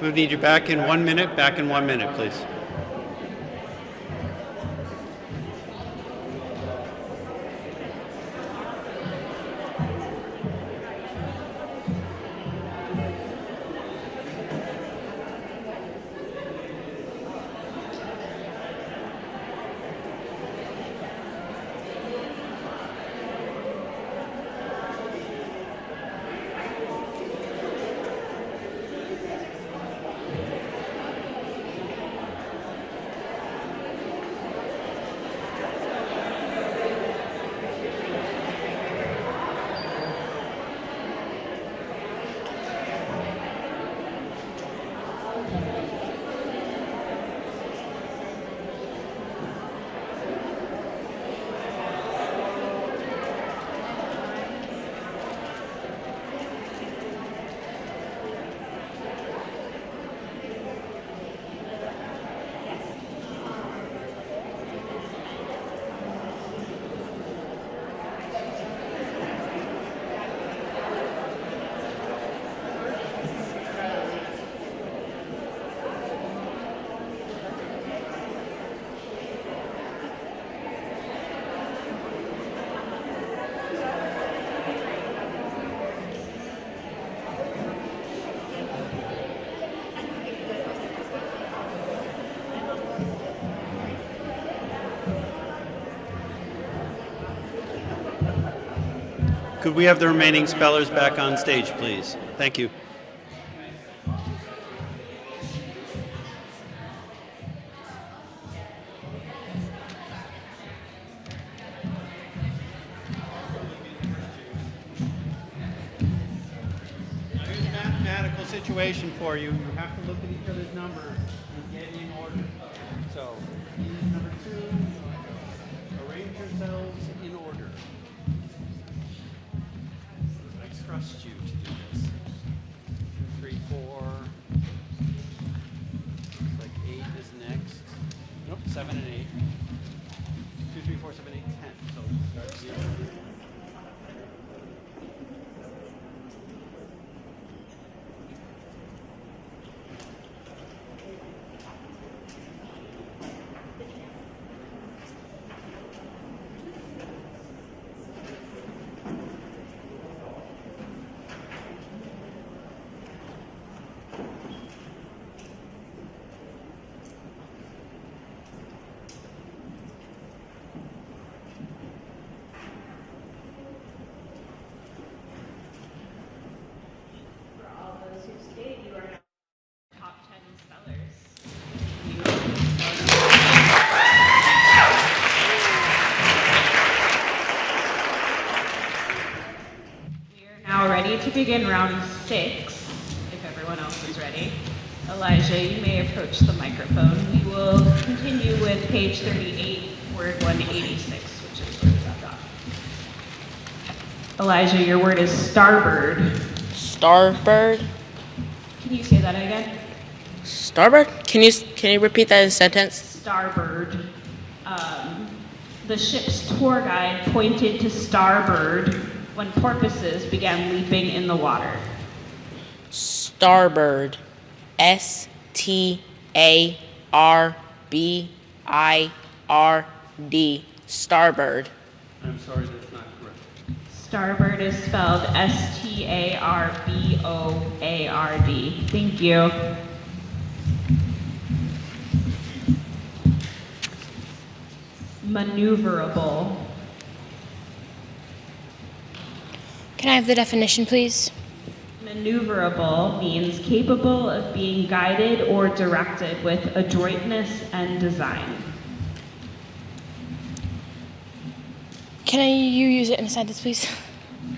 We need you back in 1 minute. Back in 1 minute, please. Could we have the remaining spellers back on stage, please? Thank you. Here's a mathematical situation for you. You have to look at each other's numbers and get in order. So, use number 2. Arrange yourselves in order. I trust you to do this. 2, 3, 4. Looks like 8 is next. Nope, 7 and 8. 2, 3, 4, 7, 8, 10. So start 0. To begin round 6, if everyone else is ready. Elijah, you may approach the microphone. We will continue with page 38, word 186, which is where we left off. Elijah, your word is starboard. Starbird? Can you say that again? Starbird? Can you repeat that in a sentence? Starboard. The ship's tour guide pointed to starboard when porpoises began leaping in the water. Starbird. S-T-A-R-B-I-R-D. Starbird. I'm sorry, that's not correct. Starboard is spelled S-T-A-R-B-O-A-R-D. Thank you. Maneuverable. Can I have the definition, please? Maneuverable means capable of being guided or directed with adroitness and design. Can you use it in a sentence, please?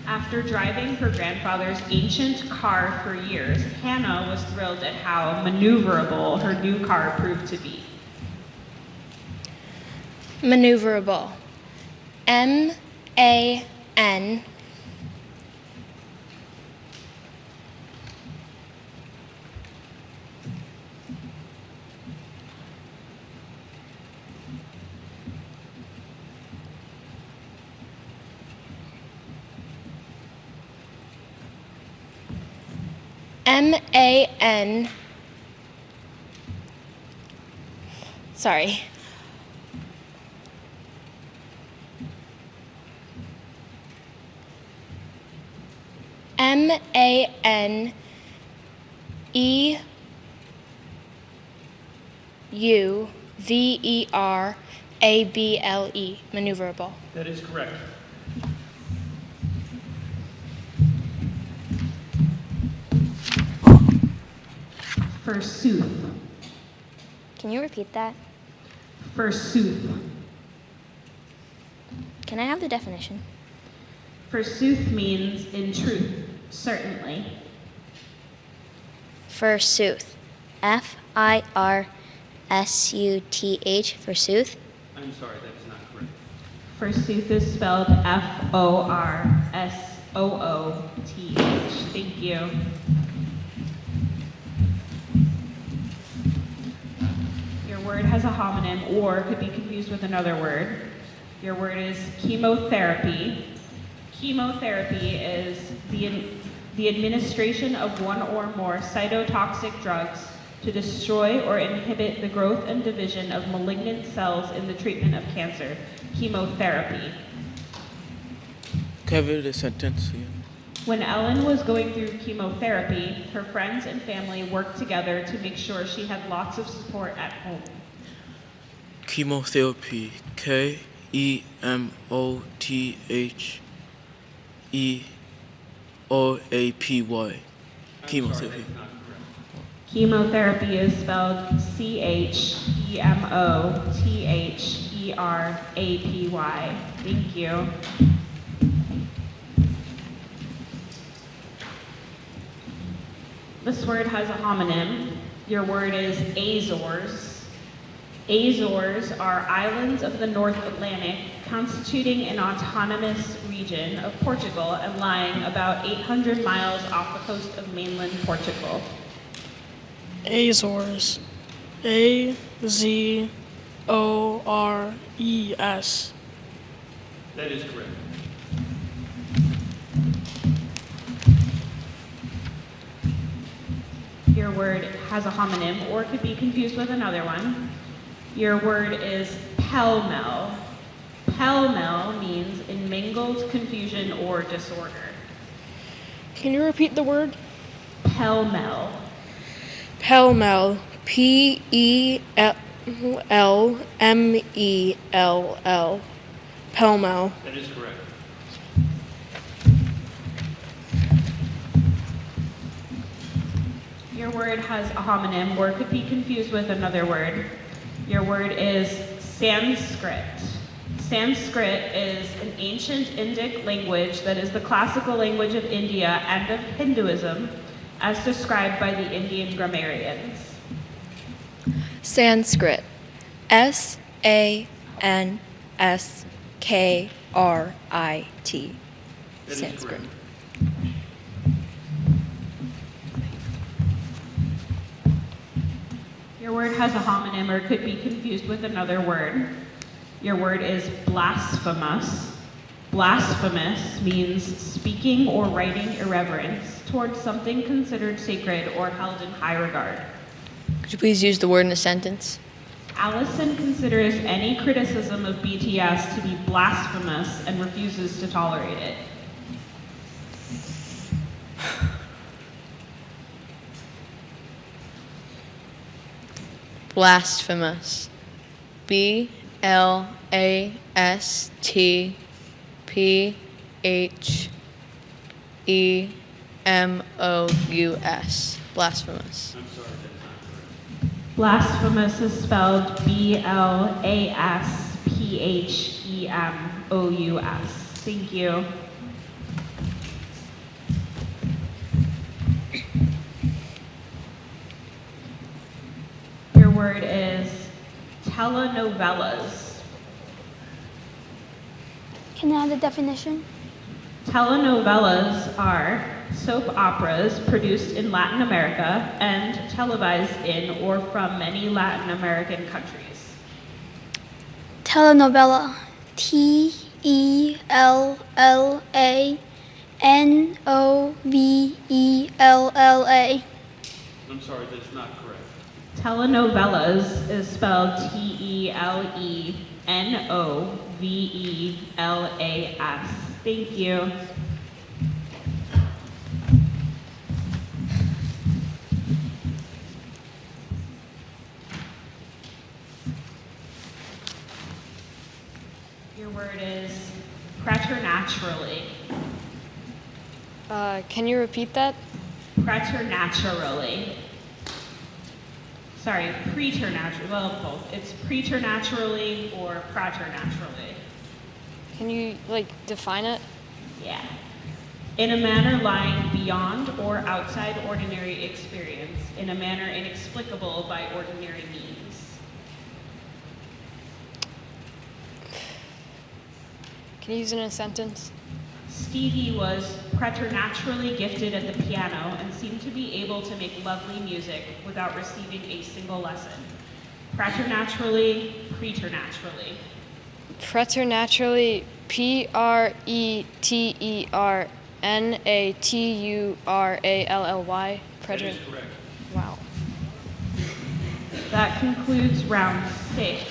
After driving her grandfather's ancient car for years, Hannah was thrilled at how maneuverable her new car proved to be. Maneuverable. M-A-N Sorry. Maneuverable. Maneuverable. That is correct. Forsooth. Can you repeat that? Forsooth. Can I have the definition? Forsooth means in truth, certainly. Forsooth. F-I-R-S-U-T-H. Forsooth. I'm sorry, that is not correct. Forsooth is spelled F-O-R-S-O-O-T-H. Thank you. Your word has a homonym or could be confused with another word. Your word is chemotherapy. Chemotherapy is the administration of one or more cytotoxic drugs to destroy or inhibit the growth and division of malignant cells in the treatment of cancer. Chemotherapy. Can I read the sentence again? When Ellen was going through chemotherapy, her friends and family worked together to make sure she had lots of support at home. Chemotherapy. K-E-M-O-T-H-E-R-A-P-Y. Chemotherapy. Chemotherapy is spelled C-H-E-M-O-T-H-E-R-A-P-Y. Thank you. This word has a homonym. Your word is Azores. Azores are islands of the North Atlantic constituting an autonomous region of Portugal and lying about 800 miles off the coast of mainland Portugal. Azores. A-Z-O-R-E-S. That is correct. Your word has a homonym or could be confused with another one. Your word is pell-mell. Pell-mell means in mingled confusion or disorder. Can you repeat the word? Pell-mell. Pell-mell. P-E-L-L-M-E-L-L. Pell-mell. That is correct. Your word has a homonym or could be confused with another word. Your word is Sanskrit. Sanskrit is an ancient Indic language that is the classical language of India and of Hinduism, as described by the Indian grammarians. Sanskrit. S-A-N-S-K-R-I-T. That is Sanskrit. correct. Your word has a homonym or could be confused with another word. Your word is blasphemous. Blasphemous means speaking or writing irreverence towards something considered sacred or held in high regard. Could you please use the word in a sentence? Allison considers any criticism of BTS to be blasphemous and refuses to tolerate it. Blasphemous. B-L-A-S-T-P-H-E-M-O-U-S. Blasphemous. I'm sorry, that is not correct. Blasphemous is spelled B-L-A-S-P-H-E-M-O-U-S. Thank you. Your word is telenovelas. Can I have the definition? Telenovelas are soap operas produced in Latin America and televised in or from many Latin American countries. Telenovela. T-E-L-L-A-N-O-V-E-L-L-A. I'm sorry, that is not correct. Telenovelas is spelled Telenovelas. Thank you. Your word is preternaturally. Can you repeat that? Preternaturally. Sorry, preternaturally. Well, both. It's preternaturally or preternaturally. Can you, define it? Yeah. In a manner lying beyond or outside ordinary experience, in a manner inexplicable by ordinary means. Can you use it in a sentence? Stevie was preternaturally gifted at the piano and seemed to be able to make lovely music without receiving a single lesson. Preternaturally, preternaturally. Preternaturally, Preternaturally. That is correct. Wow. That concludes round 6.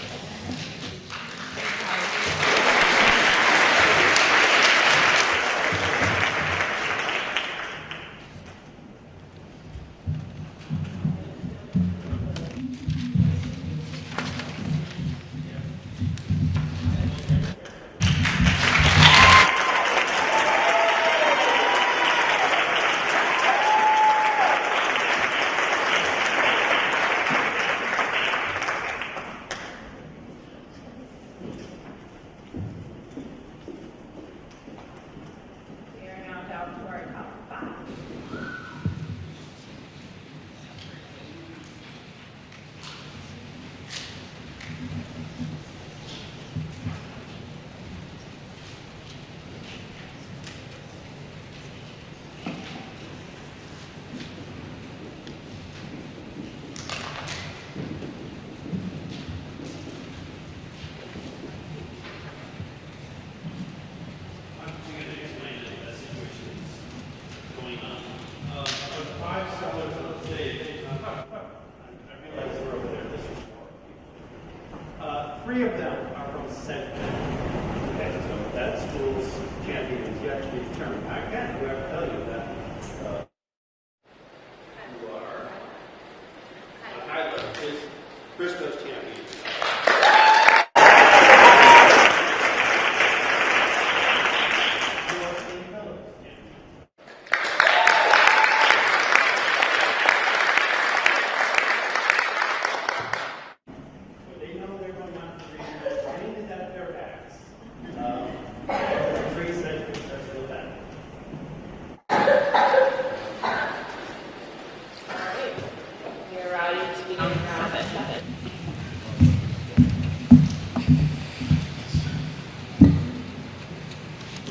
Three of them are from Central. Okay, so that school's champion is yet to be determined. I can't ever tell you that. You are. Tyler is Briscoe's champion.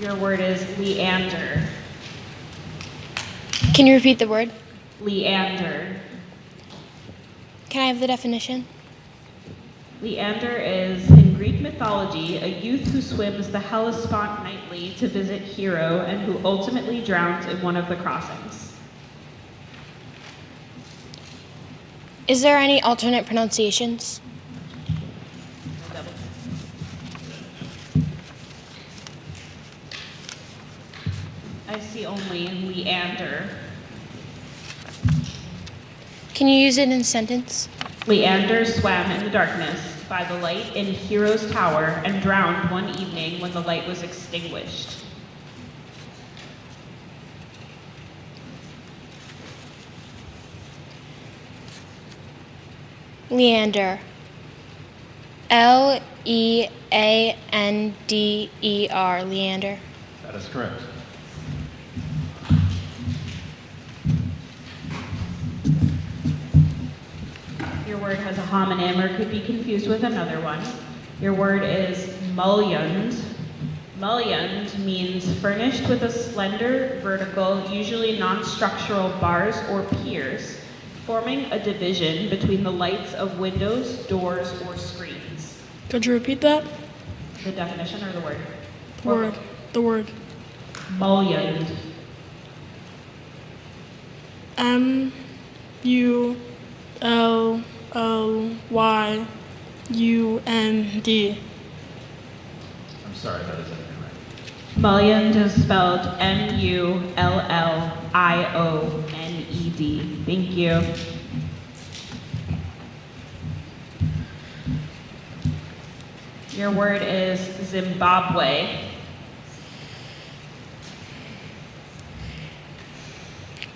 Your word is leander. Can you repeat the word? Leander. Can I have the definition? Leander is, in Greek mythology, a youth who swims the Hellespont nightly to visit Hero and who ultimately drowns in one of the crossings. Is there any alternate pronunciations? I see only leander. Can you use it in a sentence? Leander swam in the darkness by the light in Hero's tower and drowned one evening when the light was extinguished. Leander. Leander. Leander. That is correct. Your word has a homonym or could be confused with another one. Your word is mullioned. Mullioned means furnished with a slender, vertical, usually non-structural bars or piers, forming a division between the lights of windows, doors, or screens. Could you repeat that? The definition or the word? The word. Mullioned. M-U-L-L-I-O-N-D. I'm sorry, that is incorrect. Mulliond is spelled Mullioned. Thank you. Your word is Zimbabwe.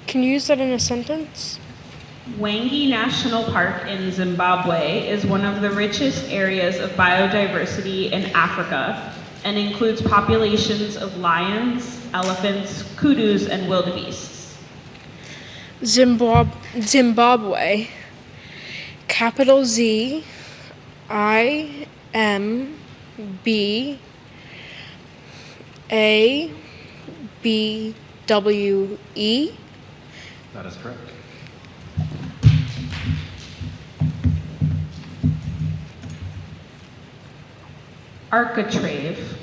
Can you use that in a sentence? Wangi National Park in Zimbabwe is one of the richest areas of biodiversity in Africa and includes populations of lions, elephants, kudus, and wildebeests. Zimbabwe. Capital Z I M B A B W E. That is correct. Architrave.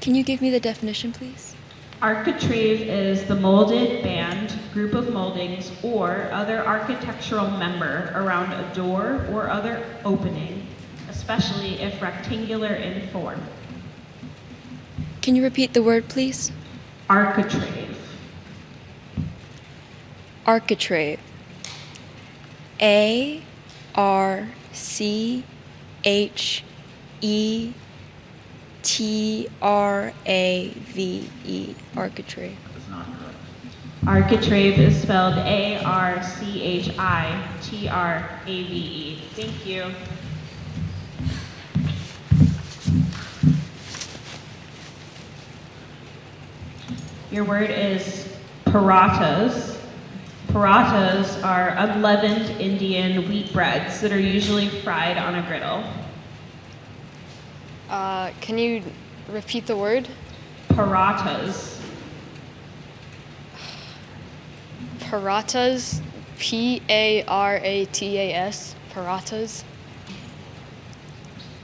Can you give me the definition, please? Architrave is the molded band, group of moldings, or other architectural member around a door or other opening, especially if rectangular in form. Can you repeat the word, please? Architrave. Architrave. ARCHETRAVE. Architrave. That is not correct. Architrave is spelled ARCHITRAVE. Thank you. Your word is parathas. Parathas are unleavened Indian wheat breads that are usually fried on a griddle. Can you repeat the word? Parathas. Paratas. Paratas. Paratas.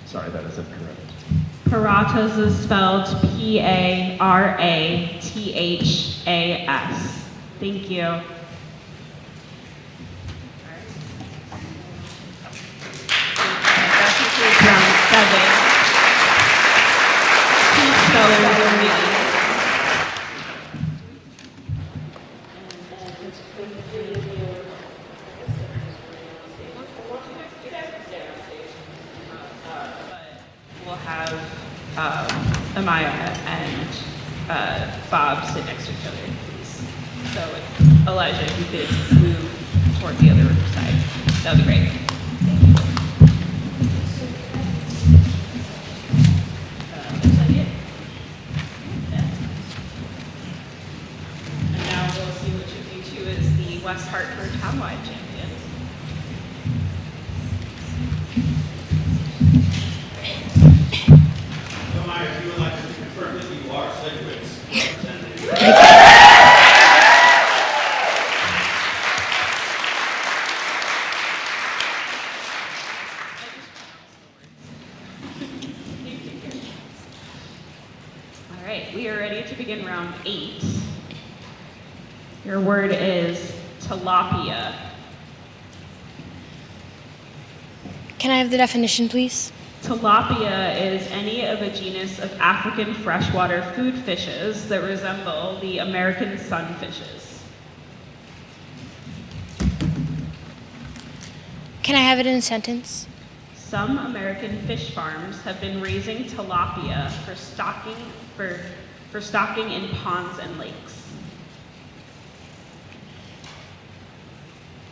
Sorry, that is incorrect. Parathas is spelled PARATHAS. Thank you. That concludes round 7. Please spellers are reading. We'll have Amaya and Bob sit next to each other, please. So Elijah, if you could move toward the other side, that would be great. Looks like it. And now we'll see which of you two is the West Hartford Townwide champion. If you would like to confirm that you are Sedgwick's representative. All right, we are ready to begin round 8. Your word is tilapia. Can I have the definition, please? Tilapia is any of a genus of African freshwater food fishes that resemble the American sunfishes. Can I have it in a sentence? Some American fish farms have been raising tilapia for stocking in ponds and lakes.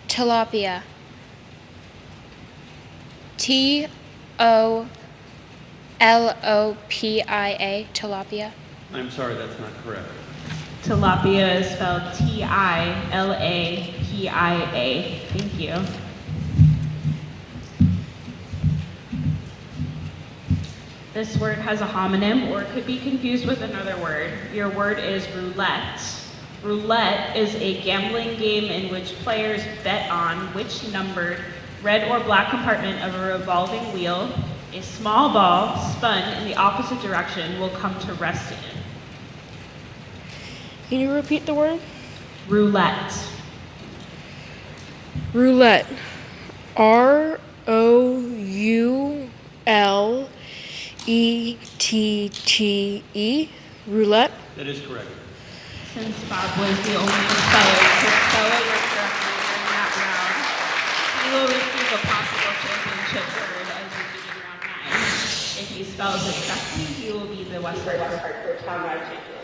Tilapia. TOLOPIA. Tilapia. I'm sorry, that's not correct. Tilapia is spelled TILAPIA. Thank you. This word has a homonym or could be confused with another word. Your word is roulette. Roulette is a gambling game in which players bet on which numbered red or black compartment of a revolving wheel a small ball spun in the opposite direction will come to rest in. Can you repeat the word? Roulette. Roulette. ROULETTE. Roulette. That is correct. Since Bob was the only speller to spell it correctly during that round, he will receive a possible championship word as we begin round 9. If he spells it correctly, he will be the West Hartford Townwide Champion.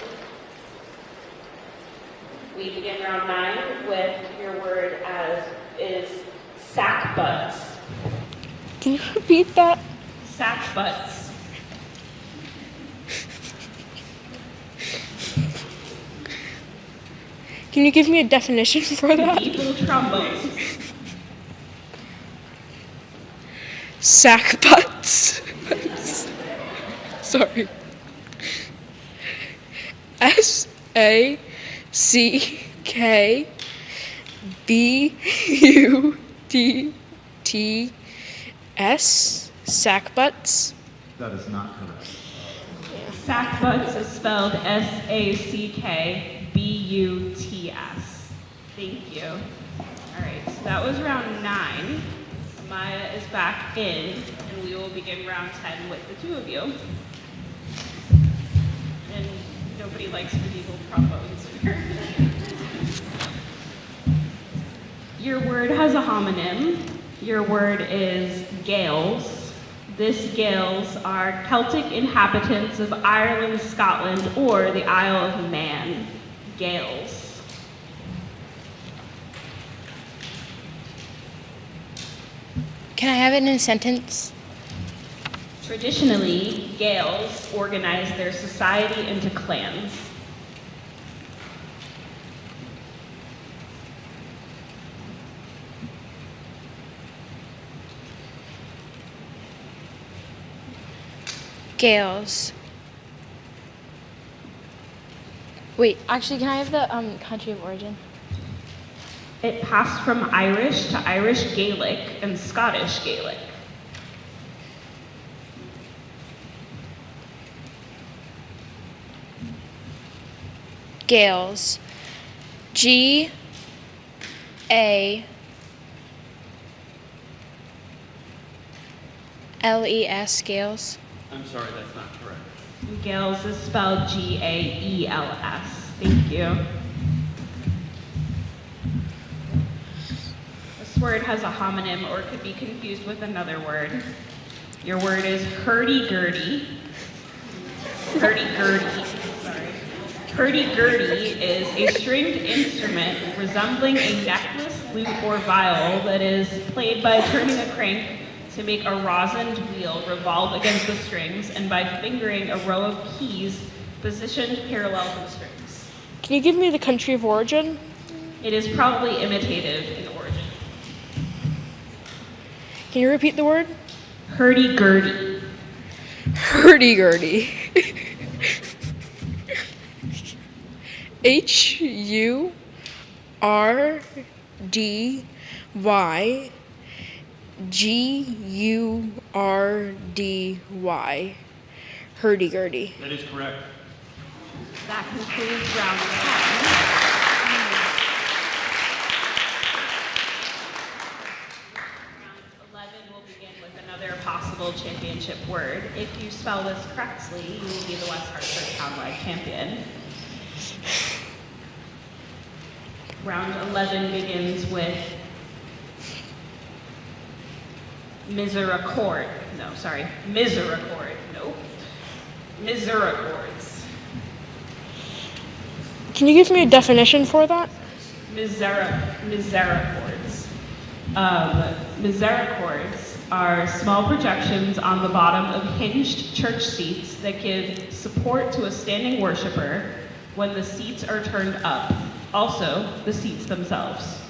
We begin round 9 with your word as is sack butts. Can you repeat that? Sack butts. Can you give me a definition for that? People trombones. Sack butts. Sorry. SACKBUTTS. Sack butts. That is not correct. Sack butts is spelled SACKBUTS. Thank you. All right, so that was round 9. Maya is back in, and we will begin round 10 with the two of you. And nobody likes medieval trombones here. Your word has a homonym. Your word is Gaels. This Gaels are Celtic inhabitants of Ireland, Scotland, or the Isle of Man. Gaels. Can I have it in a sentence? Traditionally, Gaels organize their society into clans. Gaels. Wait, actually, can I have the country of origin? It passed from Irish to Irish Gaelic and Scottish Gaelic. Gaels. GALES. Gaels. I'm sorry, that's not correct. Gaels is spelled GAELS. Thank you. This word has a homonym or could be confused with another word. Your word is hurdy-gurdy. Hurdy-gurdy. Sorry. Hurdy-gurdy is a stringed instrument resembling a necklace, lute, or viol that is played by turning a crank to make a rosined wheel revolve against the strings and by fingering a row of keys positioned parallel to the strings. Can you give me the country of origin? It is probably imitative in origin. Can you repeat the word? Hurdy-gurdy. Hurdy-gurdy. HURDYGURDY. Hurdy-gurdy. That is correct. That concludes round 10. Round 11 will begin with another possible championship word. If you spell this correctly, you will be the West Hartford Townwide Champion. Round 11 begins with misericord. No, sorry, misericord. Nope. Misericords. Can you give me a definition for that? Misericords. Misericords are small projections on the bottom of hinged church seats that give support to a standing worshiper when the seats are turned up. Also, the seats themselves.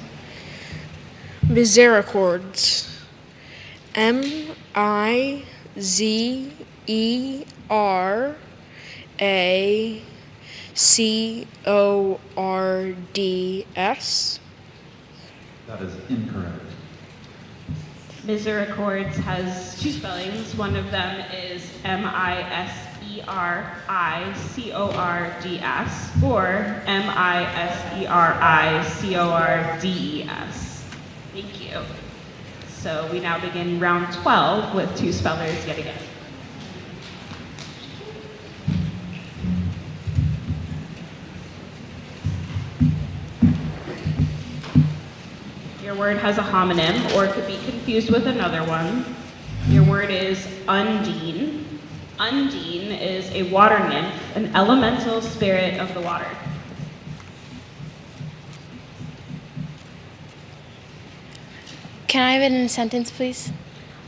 Misericords. MIZERACORDS. That is incorrect. Misericords has two spellings. One of them is MISERICORDS or MISERICORDES. Thank you. So we now begin round 12 with two spellers yet again. Your word has a homonym or could be confused with another one. Your word is undine. Undine is a water nymph, an elemental spirit of the water. Can I have it in a sentence, please?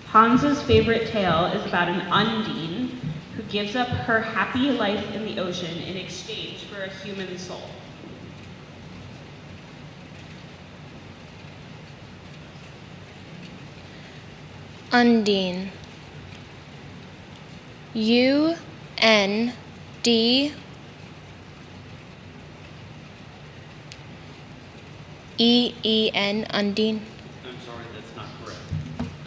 Hans's favorite tale is about an undine who gives up her happy life in the ocean in exchange for a human soul. Undine. U-N-D-E-E-N, Undine. I'm sorry, that's not correct.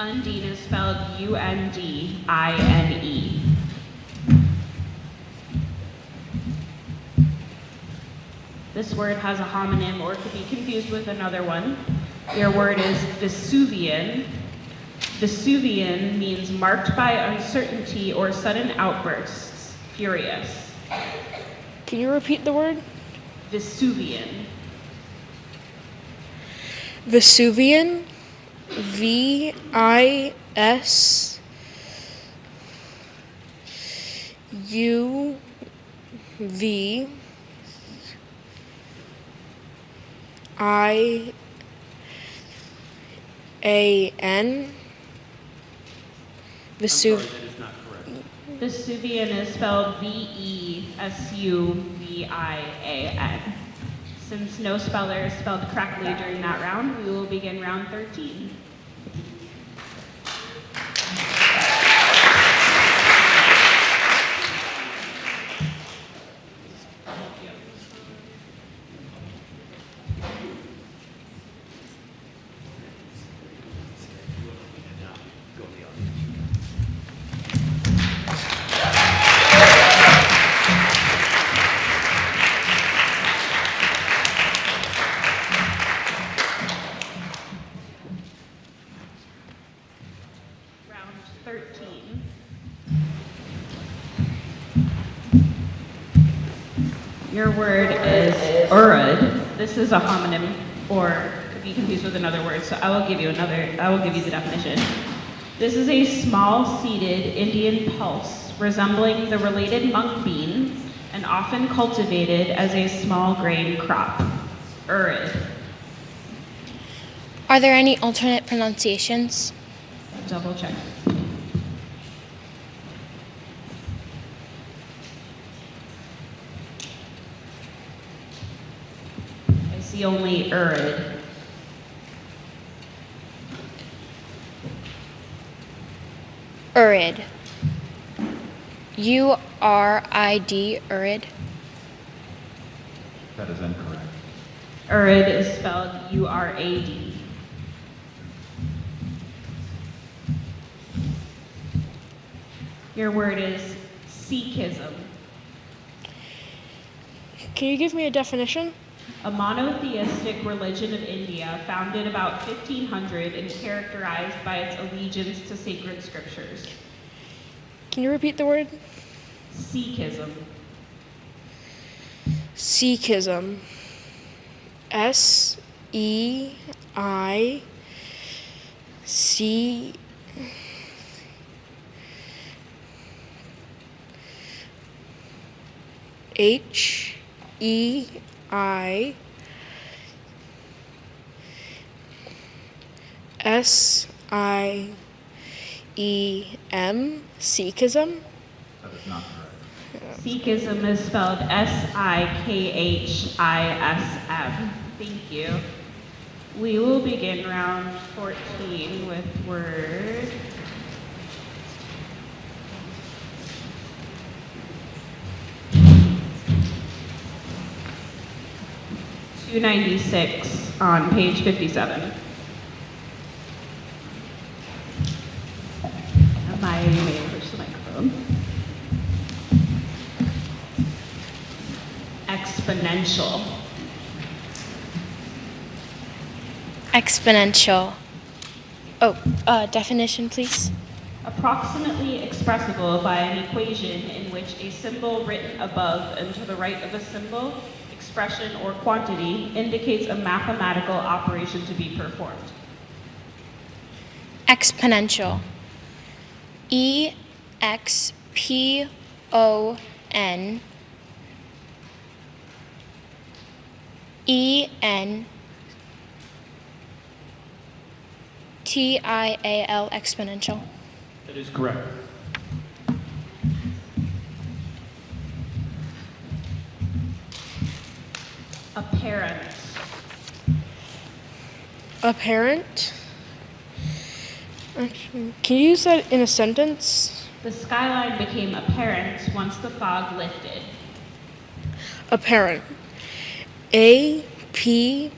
Undine is spelled U-N-D-I-N-E. This word has a homonym or could be confused with another one. Your word is Vesuvian. Vesuvian means marked by uncertainty or sudden outbursts, furious. Can you repeat the word? Vesuvian. Vesuvian. V-I-S-U-V-I-A-N. I'm sorry, that is not correct. Vesuvian is spelled V-E-S-U-V-I-A-N. Since no speller spelled correctly during that round, we will begin round 13. Round 13. Your word is urud. This is a homonym or could be confused with another word, so I will give you the definition. This is a small seeded Indian pulse resembling the related mung bean and often cultivated as a small grain crop. Urud. Are there any alternate pronunciations? Double check. I see only urud. Urid. U-R-I-D, Urid. That is incorrect. Urud is spelled U-R-A-D. Your word is Sikhism. Can you give me a definition? A monotheistic religion of India founded about 1500 and characterized by its allegiance to sacred scriptures. Can you repeat the word? Sikhism. Sikhism. S-E-I-C... H-E-I-S-I-E-M, Sikhism? That is not correct. Sikhism is spelled S-I-K-H-I-S-M. Thank you. We will begin round 14 with word. (296) on page 57. Am I able to push the microphone? Exponential. Exponential. Definition, please. Approximately expressible by an equation in which a symbol written above and to the right of a symbol, expression, or quantity indicates a mathematical operation to be performed. Exponential. EXPON ENTIAL, exponential. That is correct. Apparent. Apparent. Actually, can you use that in a sentence? The skyline became apparent once the fog lifted. Apparent. APPERANT.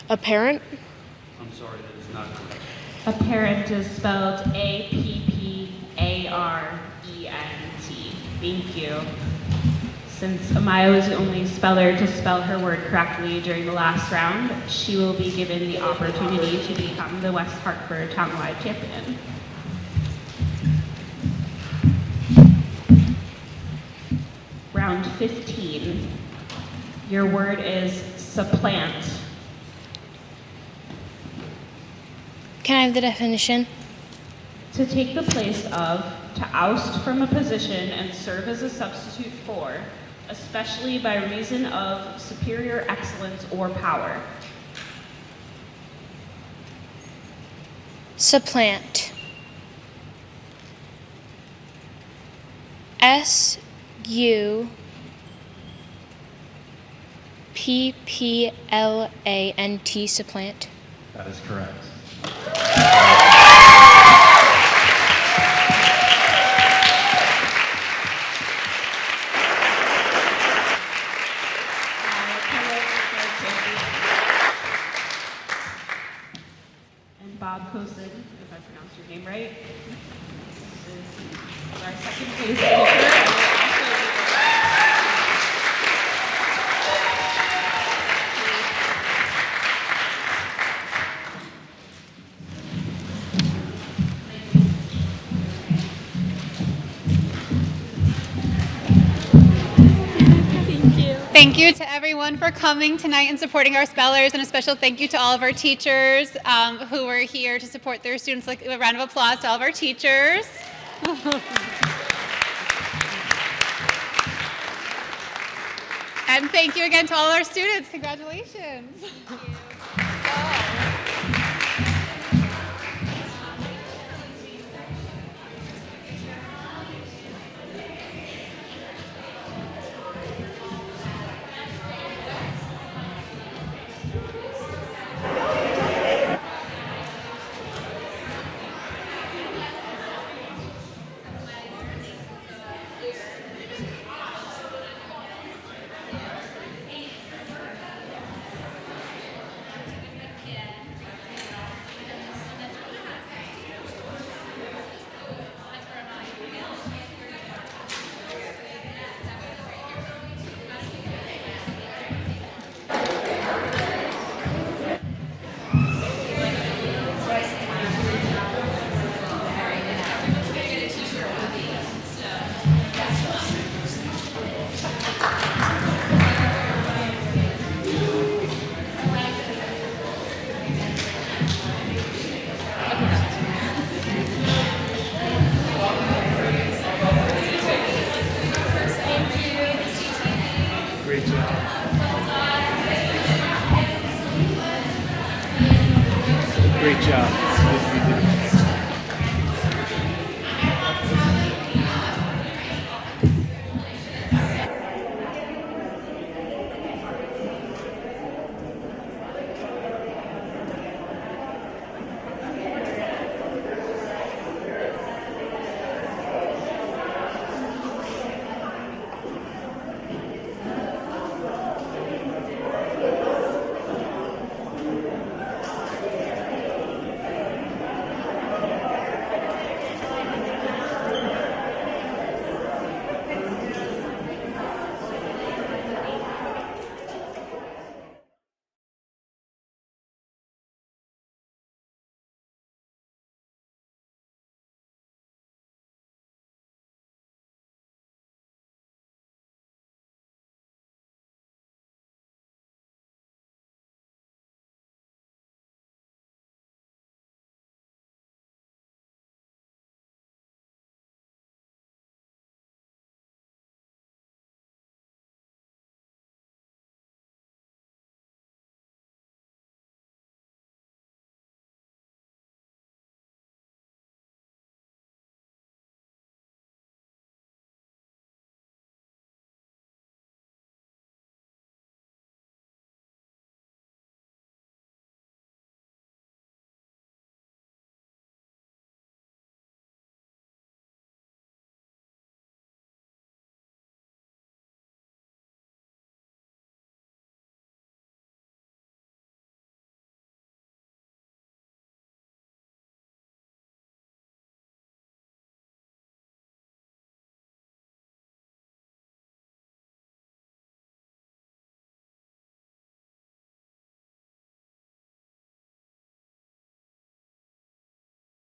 Apparent. I'm sorry, that is not correct. Apparent is spelled APPARENT. Thank you. Since Amaya was the only speller to spell her word correctly during the last round, she will be given the opportunity to become the West Hartford Townwide Champion. Round 15. Your word is supplant. Can I have the definition? To take the place of, to oust from a position and serve as a substitute for, especially by reason of superior excellence or power. Supplant. SUPPLANT, supplant. That is correct. And Bob Kosin, if I pronounced your name right, is our second place finisher. Thank you to everyone for coming tonight and supporting our spellers, and a special thank you to all of our teachers who were here to support their students. Like a round of applause to all of our teachers. And thank you again to all our students. Congratulations. Great job. Great job.